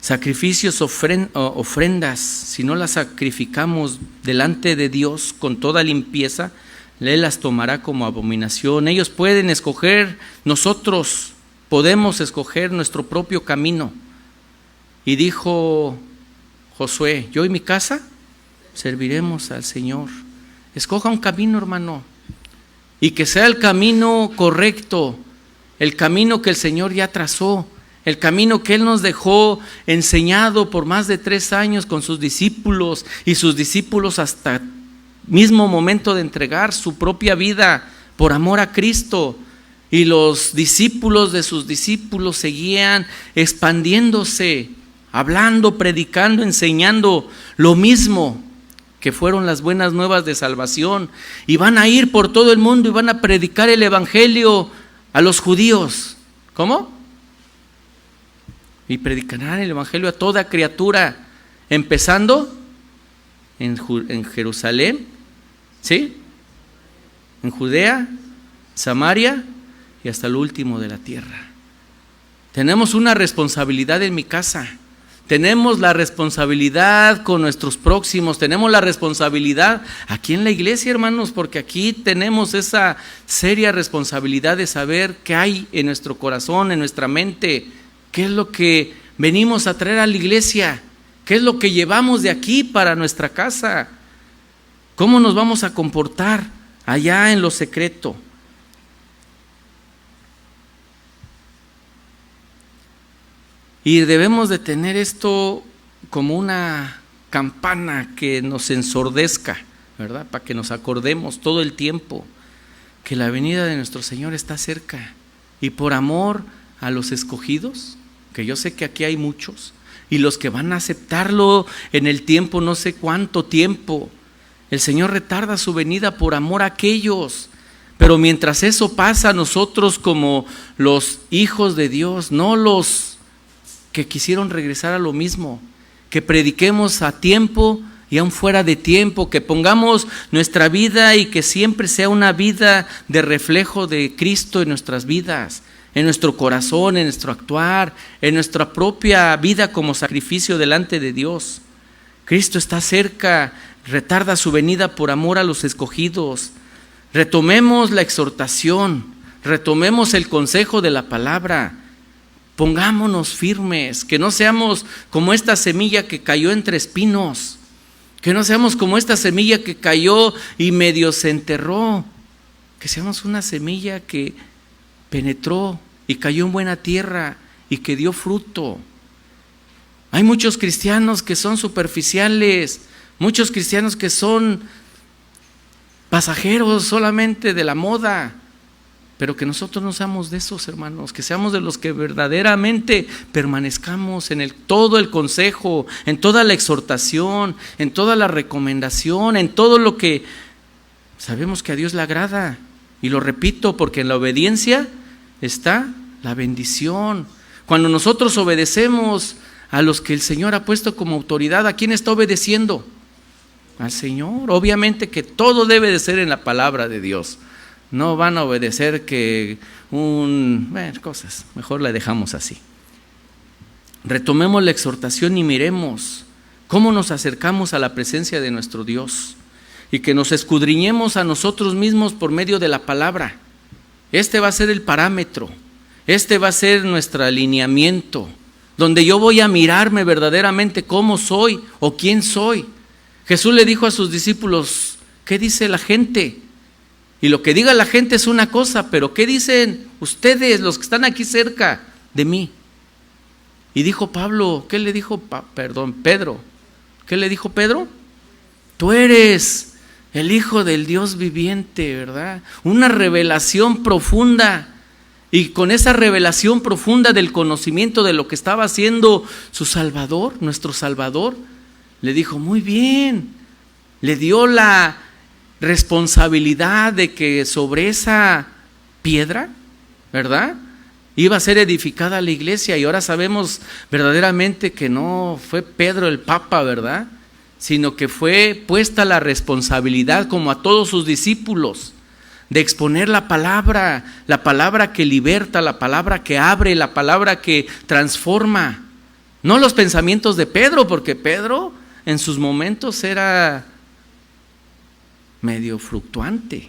Speaker 1: Sacrificios, ofrendas, si no las sacrificamos delante de Dios con toda limpieza, Él las tomará como abominación. Ellos pueden escoger, nosotros podemos escoger nuestro propio camino. Y dijo Josué: yo y mi casa serviremos al Señor. Escoja un camino, hermano, y que sea el camino correcto, el camino que el Señor ya trazó, el camino que Él nos dejó enseñado por más de 3 años con sus discípulos, y sus discípulos hasta mismo momento de entregar su propia vida por amor a Cristo. Y los discípulos de sus discípulos seguían expandiéndose, hablando, predicando, enseñando lo mismo que fueron las buenas nuevas de salvación. Y van a ir por todo el mundo y van a predicar el evangelio a los judíos. ¿Cómo? Y predicarán el evangelio a toda criatura, empezando en Jerusalén, ¿sí? En Judea, Samaria y hasta el último de la tierra. Tenemos una responsabilidad en mi casa, tenemos la responsabilidad con nuestros próximos, tenemos la responsabilidad aquí en la iglesia, hermanos, porque aquí tenemos esa seria responsabilidad de saber qué hay en nuestro corazón, en nuestra mente, qué es lo que venimos a traer a la iglesia, qué es lo que llevamos de aquí para nuestra casa, cómo nos vamos a comportar allá en lo secreto. Y debemos de tener esto como una campana que nos ensordezca, ¿verdad? Para que nos acordemos todo el tiempo que la venida de nuestro Señor está cerca. y por amor a los escogidos, que yo sé que aquí hay muchos, y los que van a aceptarlo en el tiempo, no sé cuánto tiempo. El Señor retarda su venida por amor a aquellos. Pero mientras eso pasa, nosotros como los hijos de Dios, no los que quisieron regresar a lo mismo, que prediquemos a tiempo y aún fuera de tiempo, que pongamos nuestra vida y que siempre sea una vida de reflejo de Cristo en nuestras vidas, en nuestro corazón, en nuestro actuar, en nuestra propia vida como sacrificio delante de Dios. Cristo está cerca, retarda su venida por amor a los escogidos. Retomemos la exhortación, retomemos el consejo de la palabra, pongámonos firmes, que no seamos como esta semilla que cayó entre espinos, que no seamos como esta semilla que cayó y medio se enterró, que seamos una semilla que penetró y cayó en buena tierra y que dio fruto. Hay muchos cristianos que son superficiales, muchos cristianos que son pasajeros solamente de la moda, pero que nosotros no seamos de esos, hermanos, que seamos de los que verdaderamente permanezcamos en todo el consejo, en toda la exhortación, en toda la recomendación, en todo lo que sabemos que a Dios le agrada. Y lo repito, porque en la obediencia está la bendición. Cuando nosotros obedecemos a los que el Señor ha puesto como autoridad, ¿a quién está obedeciendo? Al Señor. Obviamente que todo debe de ser en la palabra de Dios. No van a obedecer que cosas, mejor la dejamos así. Retomemos la exhortación y miremos cómo nos acercamos a la presencia de nuestro Dios y que nos escudriñemos a nosotros mismos por medio de la palabra. Este va a ser el parámetro, este va a ser nuestro alineamiento, donde yo voy a mirarme verdaderamente cómo soy o quién soy. Jesús le dijo a sus discípulos, ¿qué dice la gente? Y lo que diga la gente es una cosa, pero ¿qué dicen ustedes, los que están aquí cerca de mí? Y dijo Pablo, ¿qué le dijo Pedro? ¿Qué le dijo Pedro? Tú eres el Hijo del Dios viviente, ¿verdad? Una revelación profunda. Y con esa revelación profunda del conocimiento de lo que estaba haciendo su Salvador, nuestro Salvador, le dijo, muy bien, le dio la responsabilidad de que sobre esa piedra, ¿verdad?, iba a ser edificada la iglesia. Y ahora sabemos verdaderamente que no fue Pedro el Papa, ¿verdad?, sino que fue puesta la responsabilidad, como a todos sus discípulos, de exponer la palabra que liberta, la palabra que abre, la palabra que transforma. No los pensamientos de Pedro, porque Pedro en sus momentos era medio fluctuante,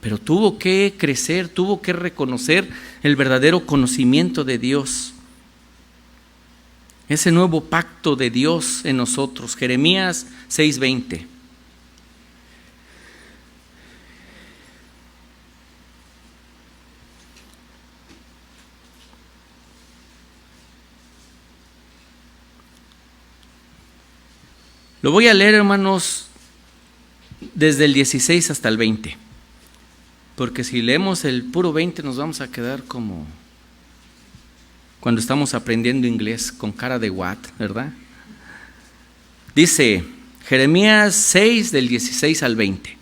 Speaker 1: pero tuvo que crecer, tuvo que reconocer el verdadero conocimiento de Dios. Ese nuevo pacto de Dios en nosotros. Jeremías 6:20. Lo voy a leer, hermanos, desde el 16 hasta el 20, porque si leemos el puro 20 nos vamos a quedar como cuando estamos aprendiendo inglés con cara de what, ¿verdad? Dice Jeremías 6 del 16 al 20.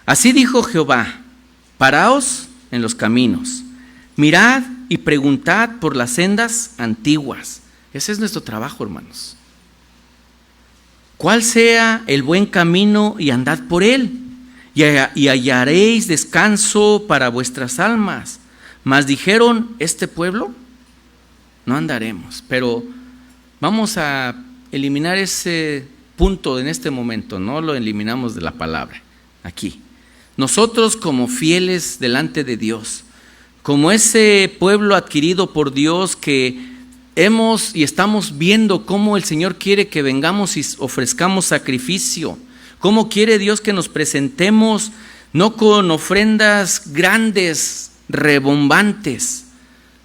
Speaker 1: Así dijo Jehová, paraos en los caminos, mirad y preguntad por las sendas antiguas. Ese es nuestro trabajo, hermanos. ¿Cuál sea el buen camino y andad por él? Y hallaréis descanso para vuestras almas. Mas dijeron, este pueblo no andaremos. Pero vamos a eliminar ese punto en este momento, no lo eliminamos de la palabra. Aquí, nosotros como fieles delante de Dios, como ese pueblo adquirido por Dios que hemos y estamos viendo cómo el Señor quiere que vengamos y ofrezcamos sacrificio, cómo quiere Dios que nos presentemos no con ofrendas grandes, rebombantes,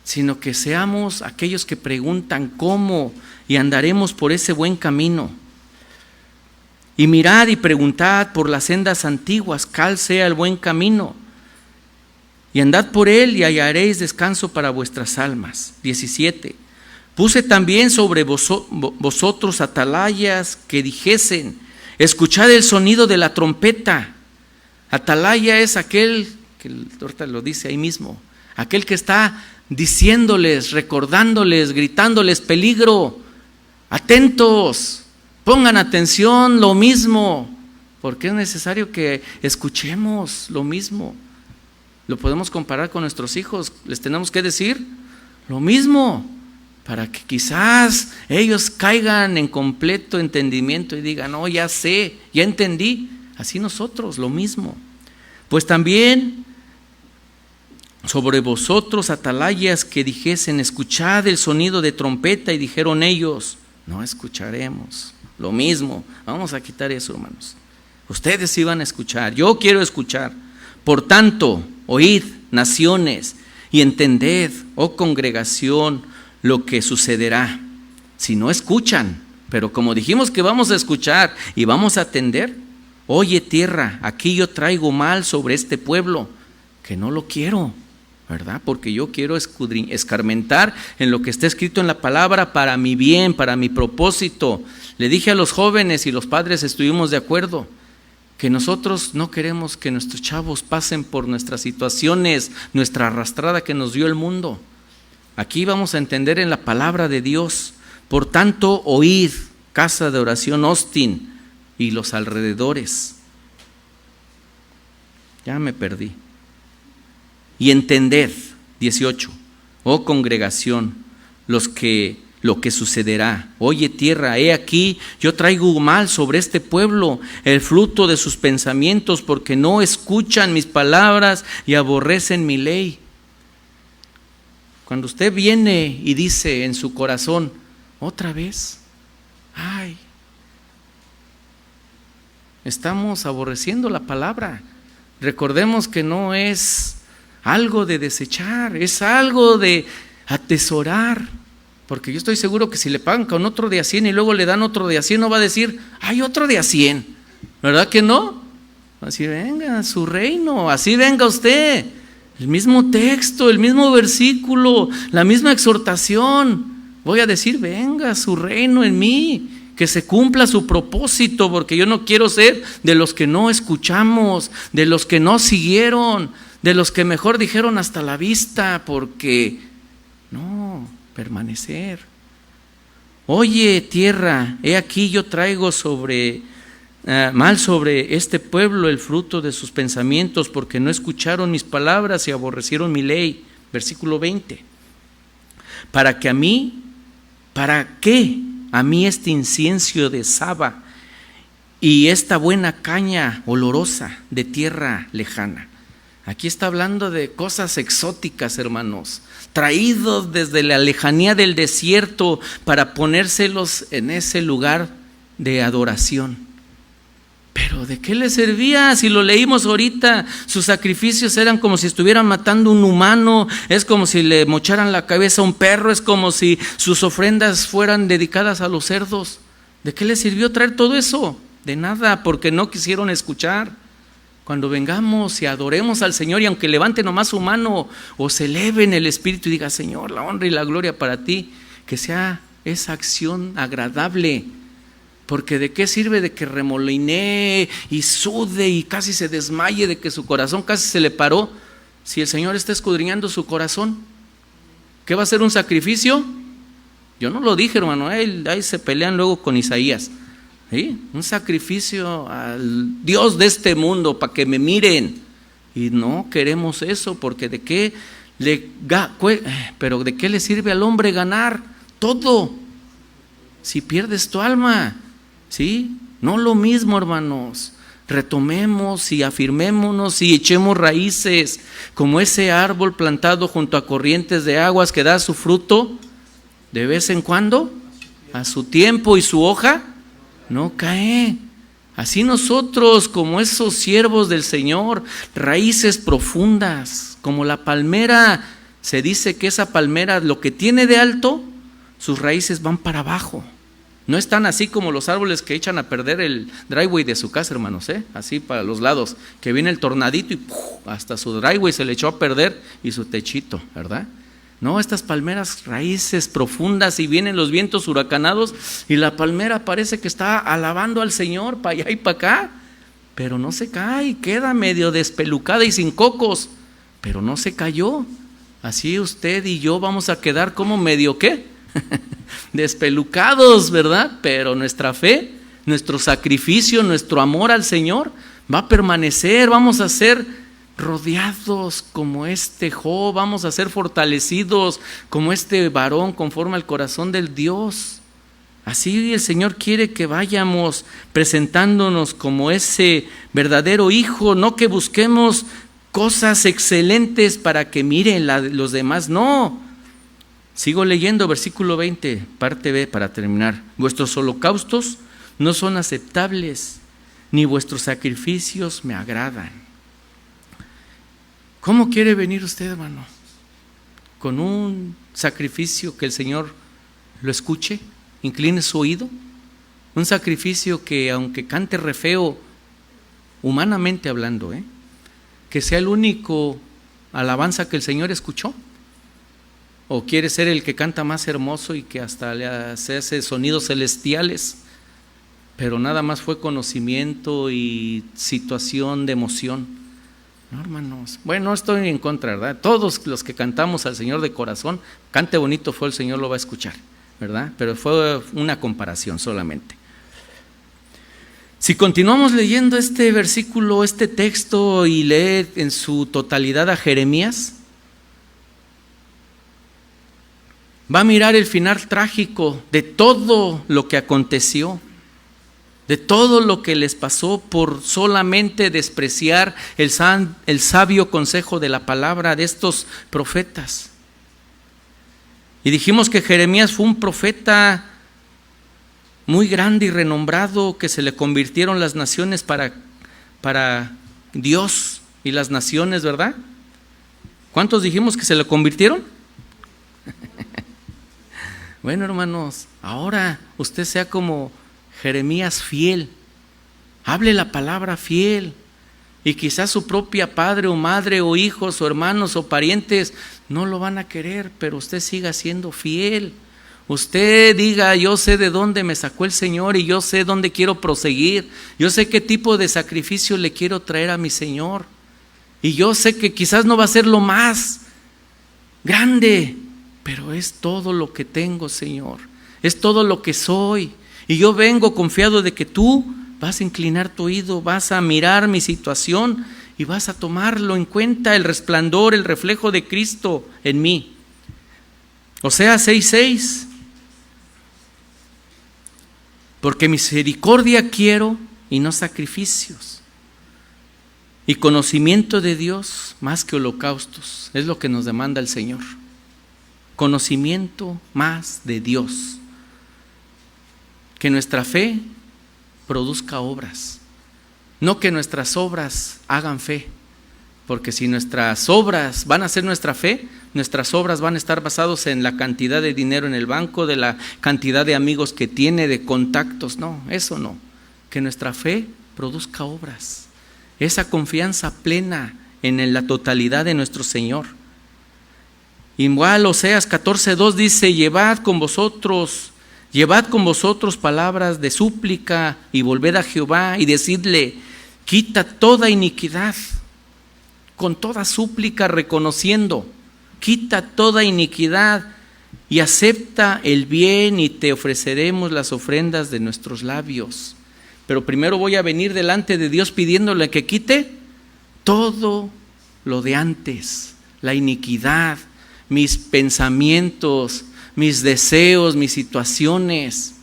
Speaker 1: sino que seamos aquellos que preguntan cómo y andaremos por ese buen camino. Y mirad y preguntad por las sendas antiguas, cuál sea el buen camino. y andad por él y hallaréis descanso para vuestras almas. 17. Puse también sobre vosotros atalayas que dijesen, escuchad el sonido de la trompeta. Atalaya es aquel, que ahorita lo dice ahí mismo, aquel que está diciéndoles, recordándoles, gritándoles peligro, atentos, pongan atención, lo mismo, porque es necesario que escuchemos lo mismo. Lo podemos comparar con nuestros hijos, les tenemos que decir lo mismo, para que quizás ellos caigan en completo entendimiento y digan, no, ya sé, ya entendí. Así nosotros, lo mismo. Pues también sobre vosotros atalayas que dijesen, escuchad el sonido de trompeta, y dijeron ellos, no escucharemos. Lo mismo, vamos a quitar eso, hermanos. Ustedes iban a escuchar, yo quiero escuchar. Por tanto, oíd, naciones, y entended, oh congregación, lo que sucederá. Si no escuchan, pero como dijimos que vamos a escuchar y vamos a atender, oye tierra, aquí yo traigo mal sobre este pueblo, que no lo quiero, ¿verdad? Porque yo quiero escarmentar en lo que está escrito en la palabra para mi bien, para mi propósito. Le dije a los jóvenes y los padres estuvimos de acuerdo, que nosotros no queremos que nuestros chavos pasen por nuestras situaciones, nuestra arrastrada que nos dio el mundo. Aquí vamos a entender en la palabra de Dios. Por tanto, oíd, casa de oración Austin y los alrededores. Ya me perdí. Y entended, 18, oh congregación, lo que sucederá. Oye tierra, he aquí, yo traigo mal sobre este pueblo, el fruto de sus pensamientos, porque no escuchan mis palabras y aborrecen mi ley. Cuando usted viene y dice en su corazón, otra vez, ay, estamos aborreciendo la palabra. Recordemos que no es algo de desechar, es algo de atesorar. Porque yo estoy seguro que si le pagan con otro de a 100 y luego le dan otro de a 100, no va a decir, hay otro de a 100. ¿Verdad que no? Así venga su reino, así venga usted. El mismo texto, el mismo versículo, la misma exhortación. Voy a decir, venga su reino en mí, que se cumpla su propósito, porque yo no quiero ser de los que no escuchamos, de los que no siguieron, de los que mejor dijeron hasta la vista, porque no, permanecer. Oye tierra, he aquí yo traigo mal sobre este pueblo el fruto de sus pensamientos, porque no escucharon mis palabras y aborrecieron mi ley. Versículo 20. ¿Para qué a mí este incienso de Saba y esta buena caña olorosa de tierra lejana? Aquí está hablando de cosas exóticas, hermanos, traídos desde la lejanía del desierto para ponérselos en ese lugar de adoración. Pero ¿de qué les servía? Si lo leímos ahorita, sus sacrificios eran como si estuvieran matando un humano, es como si le mocharan la cabeza a un perro, es como si sus ofrendas fueran dedicadas a los cerdos. ¿De qué les sirvió traer todo eso? De nada, porque no quisieron escuchar. Cuando vengamos y adoremos al Señor, y aunque levante nomás su mano o se eleve en el espíritu y diga, Señor, la honra y la gloria para ti, que sea esa acción agradable. Porque ¿de qué sirve de que remolinee y sude y casi se desmaye, de que su corazón casi se le paró, si el Señor está escudriñando su corazón? ¿Qué va a ser un sacrificio? Yo no lo dije, hermano, ahí se pelean luego con Isaías. ¿Sí? Un sacrificio al Dios de este mundo para que me miren. Y no queremos eso, porque ¿de qué le sirve al hombre ganar todo si pierdes tu alma? ¿Sí? No lo mismo, hermanos. Retomemos y afirmémonos y echemos raíces como ese árbol plantado junto a corrientes de aguas que da su fruto de vez en cuando, a su tiempo, y su hoja no cae. Así nosotros, como esos siervos del Señor, raíces profundas, como la palmera. Se dice que esa palmera, lo que tiene de alto, sus raíces van para abajo. No están así como los árboles que echan a perder el driveway de su casa, hermanos, así para los lados, que viene el tornadito y ¡puf!, hasta su driveway se le echó a perder y su techito, ¿verdad? No, estas palmeras, raíces profundas, y vienen los vientos huracanados y la palmera parece que está alabando al Señor para allá y para acá, pero no se cae, queda medio despelucada y sin cocos, pero no se cayó. Así usted y yo vamos a quedar como medio, ¿qué? Despelucados, ¿verdad? Pero nuestra fe, nuestro sacrificio, nuestro amor al Señor va a permanecer. Vamos a ser rodeados como este Job, vamos a ser fortalecidos como este varón conforme al corazón del Dios. Así el Señor quiere que vayamos presentándonos como ese verdadero hijo, no que busquemos cosas excelentes para que miren los demás, no. Sigo leyendo versículo 20, parte B, para terminar. Vuestros holocaustos no son aceptables, ni vuestros sacrificios me agradan. ¿Cómo quiere venir usted, hermano? ¿Con un sacrificio que el Señor lo escuche, incline su oído? Un sacrificio que, aunque cante re feo, humanamente hablando, que sea el único alabanza que el Señor escuchó. ¿O quiere ser el que canta más hermoso y que hasta le hace sonidos celestiales, pero nada más fue conocimiento y situación de emoción? No, hermanos. Bueno, no estoy en contra, ¿verdad? Todos los que cantamos al Señor de corazón, cante bonito fue, el Señor lo va a escuchar, ¿verdad? Pero fue una comparación solamente. Si continuamos leyendo este versículo, este texto, y lee en su totalidad a Jeremías, va a mirar el final trágico de todo lo que aconteció, de todo lo que les pasó por solamente despreciar el sabio consejo de la palabra de estos profetas. Y dijimos que Jeremías fue un profeta muy grande y renombrado, que se le convirtieron las naciones para Dios y las naciones, ¿verdad? ¿Cuántos dijimos que se le convirtieron? Bueno, hermanos, ahora usted sea como Jeremías fiel, hable la palabra fiel, y quizás su propia padre o madre o hijos o hermanos o parientes no lo van a querer, pero usted siga siendo fiel. Usted diga: yo sé de dónde me sacó el Señor y yo sé dónde quiero proseguir, yo sé qué tipo de sacrificio le quiero traer a mi Señor, y yo sé que quizás no va a ser lo más grande, pero es todo lo que tengo, Señor, es todo lo que soy, y yo vengo confiado de que tú vas a inclinar tu oído, vas a mirar mi situación y vas a tomarlo en cuenta, el resplandor, el reflejo de Cristo en mí. Oseas 6:6, porque misericordia quiero y no sacrificios, y conocimiento de Dios más que holocaustos. Es lo que nos demanda el Señor. Conocimiento más de Dios. Que nuestra fe produzca obras, no que nuestras obras hagan fe, porque si nuestras obras van a ser nuestra fe, nuestras obras van a estar basadas en la cantidad de dinero en el banco, de la cantidad de amigos que tiene, de contactos. No, eso no. Que nuestra fe produzca obras, esa confianza plena en la totalidad de nuestro Señor. Igual Oseas 14:2 dice: llevad con vosotros palabras de súplica y volved a Jehová y decidle: quita toda iniquidad, con toda súplica reconociendo, quita toda iniquidad y acepta el bien, y te ofreceremos las ofrendas de nuestros labios. Pero primero voy a venir delante de Dios pidiéndole que quite todo lo de antes, la iniquidad, mis pensamientos, mis deseos, mis situaciones,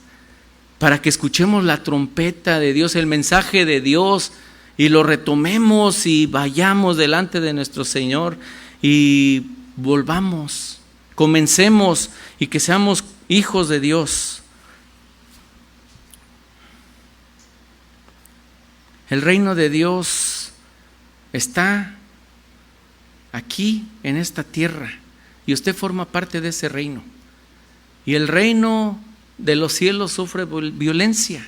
Speaker 1: para que escuchemos la trompeta de Dios, el mensaje de Dios, y lo retomemos y vayamos delante de nuestro Señor y volvamos, comencemos y que seamos hijos de Dios. El reino de Dios está aquí en esta tierra y usted forma parte de ese reino. Y el reino de los cielos sufre violencia,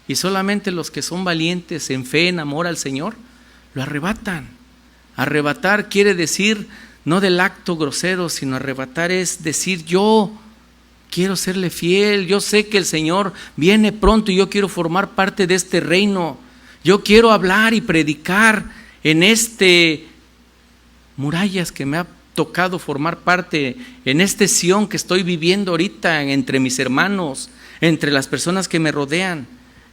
Speaker 1: y solamente los que son valientes en fe, en amor al Señor, lo arrebatan. Arrebatar quiere decir no del acto grosero, sino arrebatar es decir: yo quiero serle fiel, yo sé que el Señor viene pronto y yo quiero formar parte de este reino. Yo quiero hablar y predicar en murallas que me ha tocado formar parte, en este Sión que estoy viviendo ahorita entre mis hermanos, entre las personas que me rodean.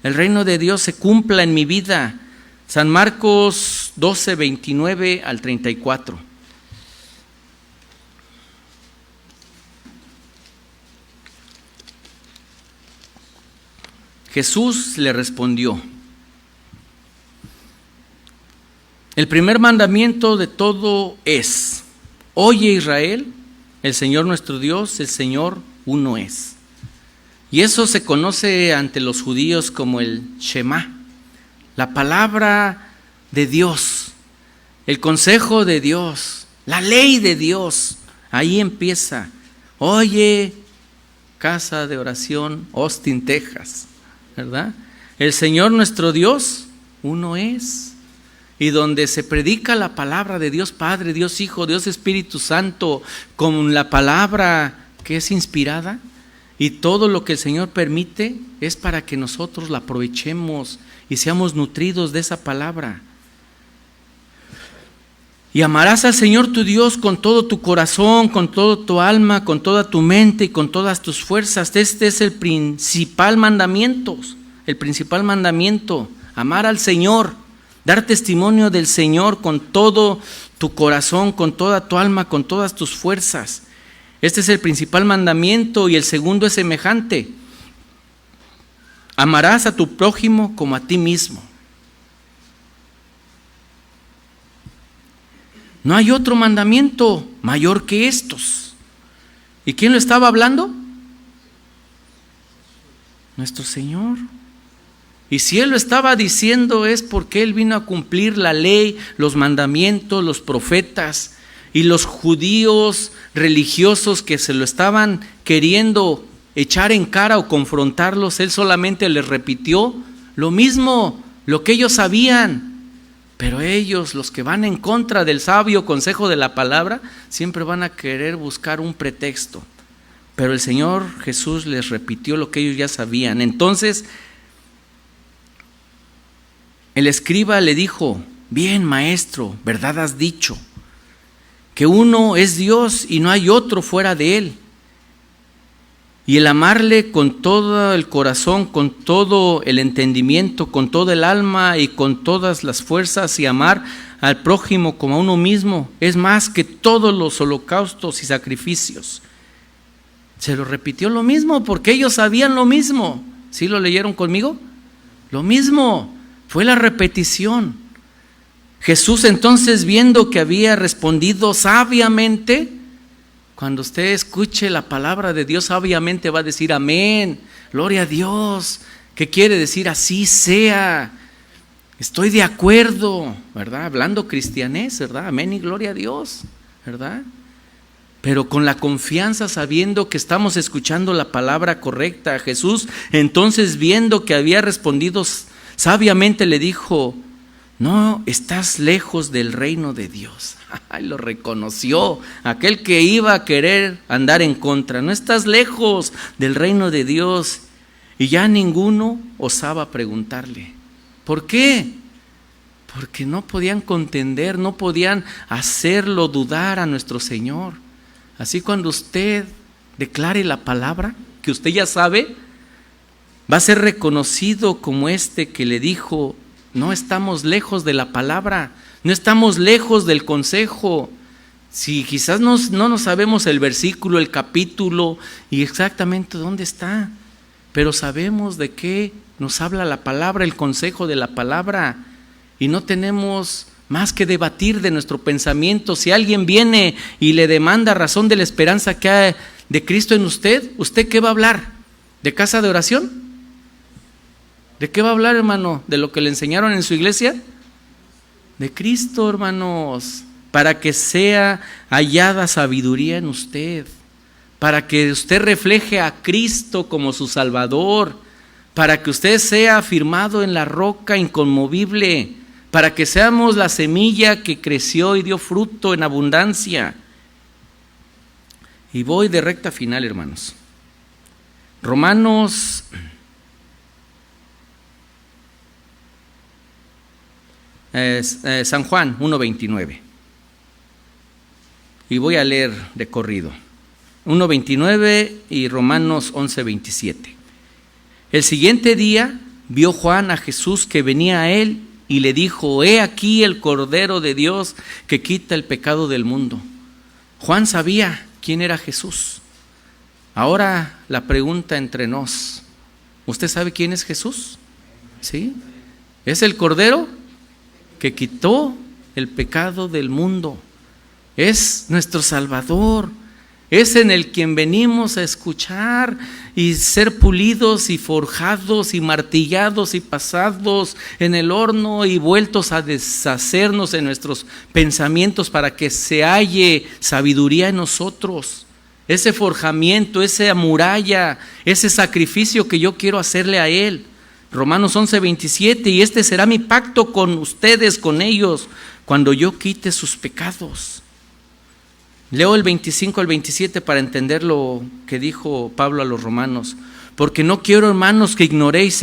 Speaker 1: El reino de Dios se cumpla en mi vida. San Marcos 12, 29 al 34. Jesús le respondió: el primer mandamiento de todo es: oye Israel, el Señor nuestro Dios, el Señor uno es. Y eso se conoce ante los judíos como el Shema, la palabra de Dios, el consejo de Dios, la ley de Dios. Ahí empieza. Oye, casa de oración, Austin, Texas, ¿verdad? El Señor nuestro Dios uno es. Y donde se predica la palabra de Dios Padre, Dios Hijo, Dios Espíritu Santo, con la palabra que es inspirada, y todo lo que el Señor permite es para que nosotros la aprovechemos y seamos nutridos de esa palabra. Y amarás al Señor tu Dios con todo tu corazón, con toda tu alma, con toda tu mente y con todas tus fuerzas. Este es el principal mandamiento, amar al Señor, dar testimonio del Señor con todo tu corazón, con toda tu alma, con todas tus fuerzas. Este es el principal mandamiento, y el segundo es semejante: amarás a tu prójimo como a ti mismo. No hay otro mandamiento mayor que estos. ¿Y quién lo estaba hablando? Nuestro Señor. Y si Él lo estaba diciendo es porque Él vino a cumplir la ley, los mandamientos, los profetas. Y los judíos religiosos que se lo estaban queriendo echar en cara o confrontarlos, Él solamente les repitió lo mismo, lo que ellos sabían. Pero ellos, los que van en contra del sabio consejo de la palabra, siempre van a querer buscar un pretexto. Pero el Señor Jesús les repitió lo que ellos ya sabían. Entonces, el escriba le dijo: bien, maestro, verdad has dicho, que uno es Dios y no hay otro fuera de Él. Y el amarle con todo el corazón, con todo el entendimiento, con todo el alma y con todas las fuerzas, y amar al prójimo como a uno mismo, es más que todos los holocaustos y sacrificios. Se lo repitió lo mismo porque ellos sabían lo mismo. ¿Sí lo leyeron conmigo? Lo mismo, fue la repetición. Jesús entonces, viendo que había respondido sabiamente, cuando usted escuche la palabra de Dios sabiamente va a decir amén, gloria a Dios. ¿Qué quiere decir? Así sea, estoy de acuerdo, ¿verdad? Hablando cristianés, ¿verdad? Amén y gloria a Dios, ¿verdad? Pero con la confianza, sabiendo que estamos escuchando la palabra correcta. Jesús entonces, viendo que había respondido sabiamente, le dijo: no estás lejos del reino de Dios. Lo reconoció aquel que iba a querer andar en contra. No estás lejos del reino de Dios. Y ya ninguno osaba preguntarle. ¿Por qué? Porque no podían contender, no podían hacerlo dudar a nuestro Señor. Así, cuando usted declare la palabra que usted ya sabe, va a ser reconocido como este que le dijo: no estamos lejos de la palabra, no estamos lejos del consejo. Si quizás no nos sabemos el versículo, el capítulo y exactamente dónde está, pero sabemos de qué nos habla la palabra, el consejo de la palabra, y no tenemos más que debatir de nuestro pensamiento. Si alguien viene y le demanda razón de la esperanza que hay de Cristo en usted, ¿usted qué va a hablar? ¿De casa de oración? ¿De qué va a hablar, hermano? ¿De lo que le enseñaron en su iglesia? De Cristo, hermanos, para que sea hallada sabiduría en usted, para que usted refleje a Cristo como su Salvador, para que usted sea afirmado en la roca inconmovible, para que seamos la semilla que creció y dio fruto en abundancia. Y voy de recta final, hermanos. Romanos San Juan 1:29. Y voy a leer de corrido. 1:29 y Romanos 11:27. El siguiente día vio Juan a Jesús que venía a él y le dijo: he aquí el Cordero de Dios que quita el pecado del mundo. Juan sabía quién era Jesús. Ahora la pregunta entre nos: ¿usted sabe quién es Jesús? ¿Sí? Es el Cordero que quitó el pecado del mundo. Es nuestro Salvador. Es en el quien venimos a escuchar y ser pulidos y forjados y martillados y pasados en el horno y vueltos a deshacernos en nuestros pensamientos para que se halle sabiduría en nosotros. Ese forjamiento, esa muralla, ese sacrificio que yo quiero hacerle a Él. Romanos 11:27, y este será mi pacto con ustedes, con ellos, cuando yo quite sus pecados. Leo el 25 al 27 para entender lo que dijo Pablo a los romanos. Porque no quiero, hermanos, que ignoréis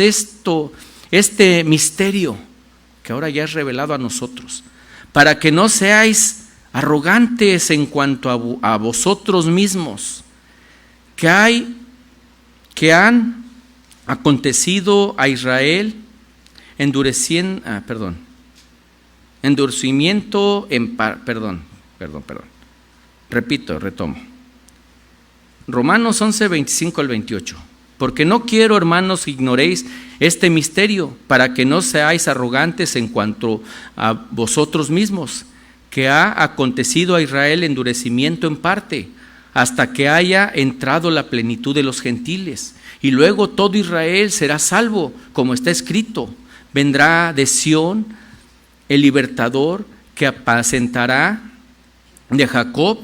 Speaker 1: este misterio que ahora ya es revelado a nosotros, para que no seáis arrogantes en cuanto a vosotros mismos, que han acontecido a Israel Retomo. Romanos 11:25 al 28. Porque no quiero, hermanos, que ignoréis este misterio, para que no seáis arrogantes en cuanto a vosotros mismos, que ha acontecido a Israel endurecimiento en parte, hasta que haya entrado la plenitud de los gentiles. Y luego todo Israel será salvo, como está escrito: vendrá de Sión el libertador, que apacentará de Jacob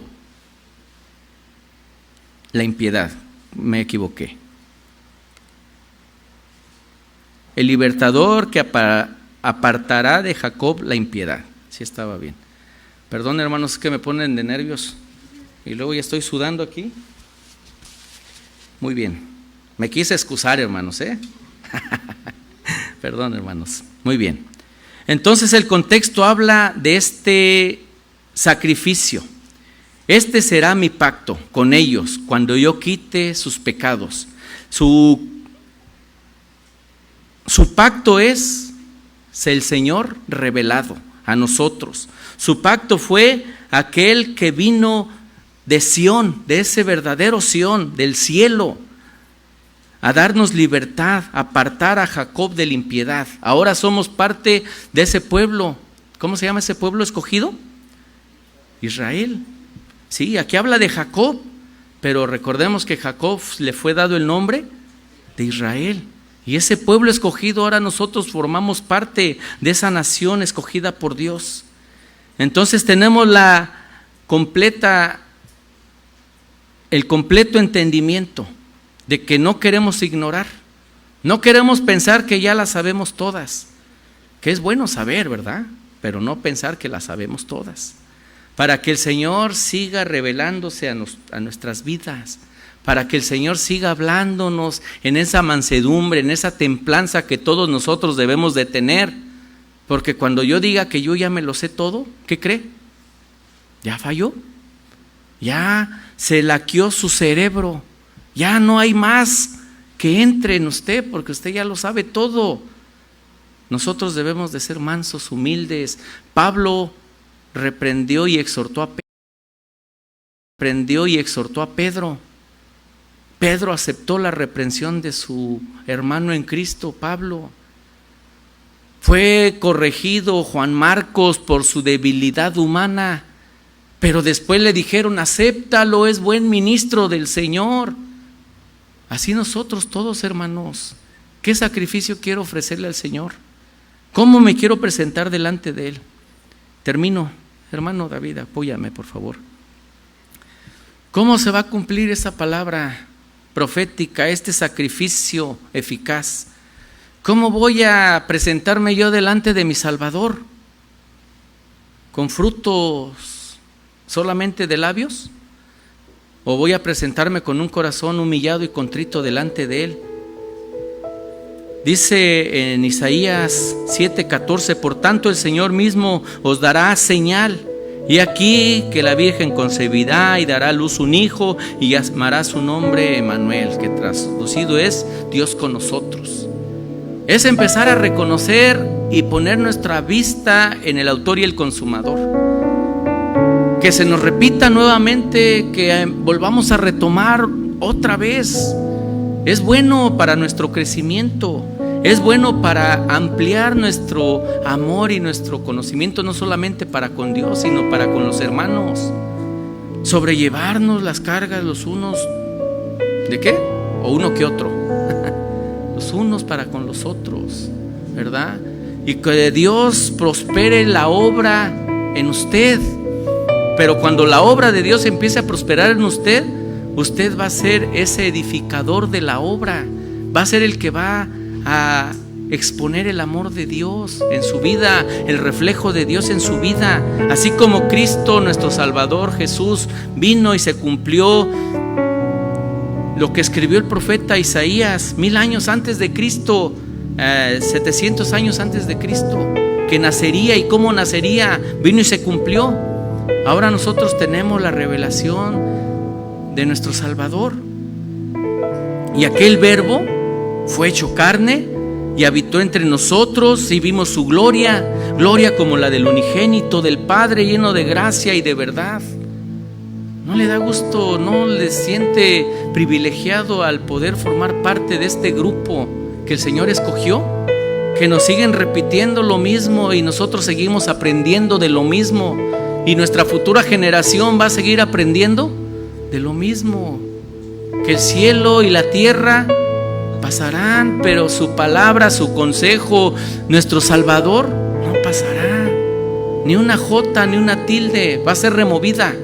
Speaker 1: la impiedad. Me equivoqué. El libertador que apartará de Jacob la impiedad. Sí estaba bien. Perdón, hermanos, es que me ponen de nervios y luego ya estoy sudando aquí. Muy bien. Me quise excusar, hermanos, Perdón, hermanos. Muy bien. Entonces el contexto habla de este sacrificio. Este será mi pacto con ellos cuando yo quite sus pecados. Su pacto es el Señor revelado a nosotros. Su pacto fue aquel que vino de Sión, de ese verdadero Sión, del cielo, a darnos libertad, a apartar a Jacob de la impiedad. Ahora somos parte de ese pueblo. ¿Cómo se llama ese pueblo escogido? Israel. Sí, aquí habla de Jacob, pero recordemos que Jacob le fue dado el nombre de Israel. Y ese pueblo escogido, ahora nosotros formamos parte de esa nación escogida por Dios. Entonces tenemos el completo entendimiento de que no queremos ignorar, no queremos pensar que ya las sabemos todas, que es bueno saber, ¿verdad? Pero no pensar que las sabemos todas. Para que el Señor siga revelándose a nuestras vidas, para que el Señor siga hablándonos en esa mansedumbre, en esa templanza que todos nosotros debemos de tener. Porque cuando yo diga que yo ya me lo sé todo, ¿qué cree? Ya falló, ya se laqueó su cerebro, ya no hay más que entre en usted, porque usted ya lo sabe todo. Nosotros debemos de ser mansos, humildes. Pablo reprendió y exhortó a Pedro. Pedro aceptó la reprensión de su hermano en Cristo, Pablo. Fue corregido Juan Marcos por su debilidad humana, pero después le dijeron: acéptalo, es buen ministro del Señor. Así nosotros todos, hermanos. ¿Qué sacrificio quiero ofrecerle al Señor? ¿Cómo me quiero presentar delante de Él? Termino. Hermano David, apóyame, por favor. ¿Cómo se va a cumplir esa palabra profética, este sacrificio eficaz? ¿Cómo voy a presentarme yo delante de mi Salvador? ¿Con frutos solamente de labios? ¿O voy a presentarme con un corazón humillado y contrito delante de Él? Dice en Isaías 7:14: por tanto el Señor mismo os dará señal. Y aquí que la Virgen concebirá y dará a luz un hijo y llamará su nombre Emmanuel, que traducido es Dios con nosotros. Es empezar a reconocer y poner nuestra vista en el autor y el consumador. Que se nos repita nuevamente, que volvamos a retomar otra vez. Es bueno para nuestro crecimiento. Es bueno para ampliar nuestro amor y nuestro conocimiento, no solamente para con Dios, sino para con los hermanos. Sobrellevarnos las cargas los unos, ¿de qué? O uno que otro. Los unos para con los otros, ¿verdad? Y que Dios prospere la obra en usted. Pero cuando la obra de Dios empiece a prosperar en usted, usted va a ser ese edificador de la obra. Va a ser el que va a exponer el amor de Dios en su vida, el reflejo de Dios en su vida. Así como Cristo, nuestro Salvador Jesús, vino y se cumplió lo que escribió el profeta Isaías 1000 años antes de Cristo, 700 años antes de Cristo, que nacería y cómo nacería, vino y se cumplió. Ahora nosotros tenemos la revelación de nuestro Salvador. Y aquel verbo fue hecho carne y habitó entre nosotros, y vimos su gloria, gloria como la del unigénito del Padre, lleno de gracia y de verdad. ¿No le da gusto, no le siente privilegiado al poder formar parte de este grupo que el Señor escogió? Que nos siguen repitiendo lo mismo y nosotros seguimos aprendiendo de lo mismo, y nuestra futura generación va a seguir aprendiendo de lo mismo. Que el cielo y la tierra pasarán, pero su palabra, su consejo, nuestro Salvador, no pasará. Ni una jota, ni una tilde va a ser removida.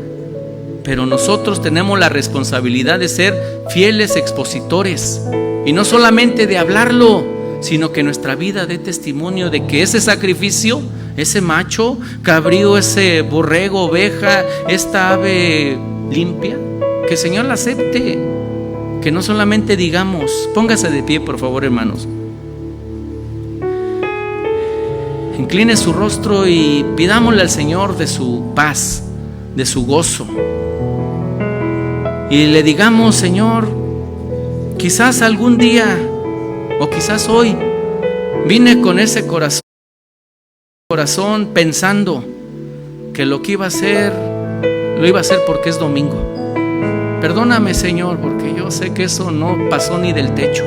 Speaker 1: Pero nosotros tenemos la responsabilidad de ser fieles expositores, y no solamente de hablarlo, sino que nuestra vida dé testimonio de que ese sacrificio, ese macho cabrío, ese borrego, oveja, esta ave limpia, que el Señor la acepte. Que no solamente digamos. Póngase de pie, por favor, hermanos. Incline su rostro y pidámosle al Señor de su paz, de su gozo. Y le digamos: Señor, quizás algún día, o quizás hoy, vine con ese corazón pensando que lo que iba a hacer, lo iba a hacer porque es domingo. Perdóname, Señor, porque yo sé que eso no pasó ni del techo.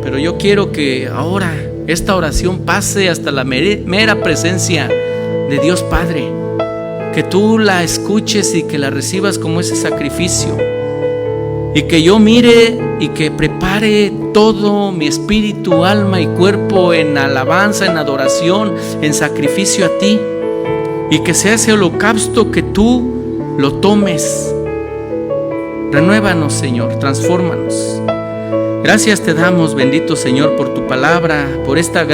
Speaker 1: Pero yo quiero que ahora esta oración pase hasta la mera presencia de Dios Padre. Que tú la escuches y que la recibas como ese sacrificio. Y que yo mire y que prepare todo mi espíritu, alma y cuerpo en alabanza, en adoración, en sacrificio a ti. Y que sea ese holocausto que tú lo tomes. Renuévanos, Señor, transfórmanos. Gracias te damos, bendito Señor, por tu palabra, por esta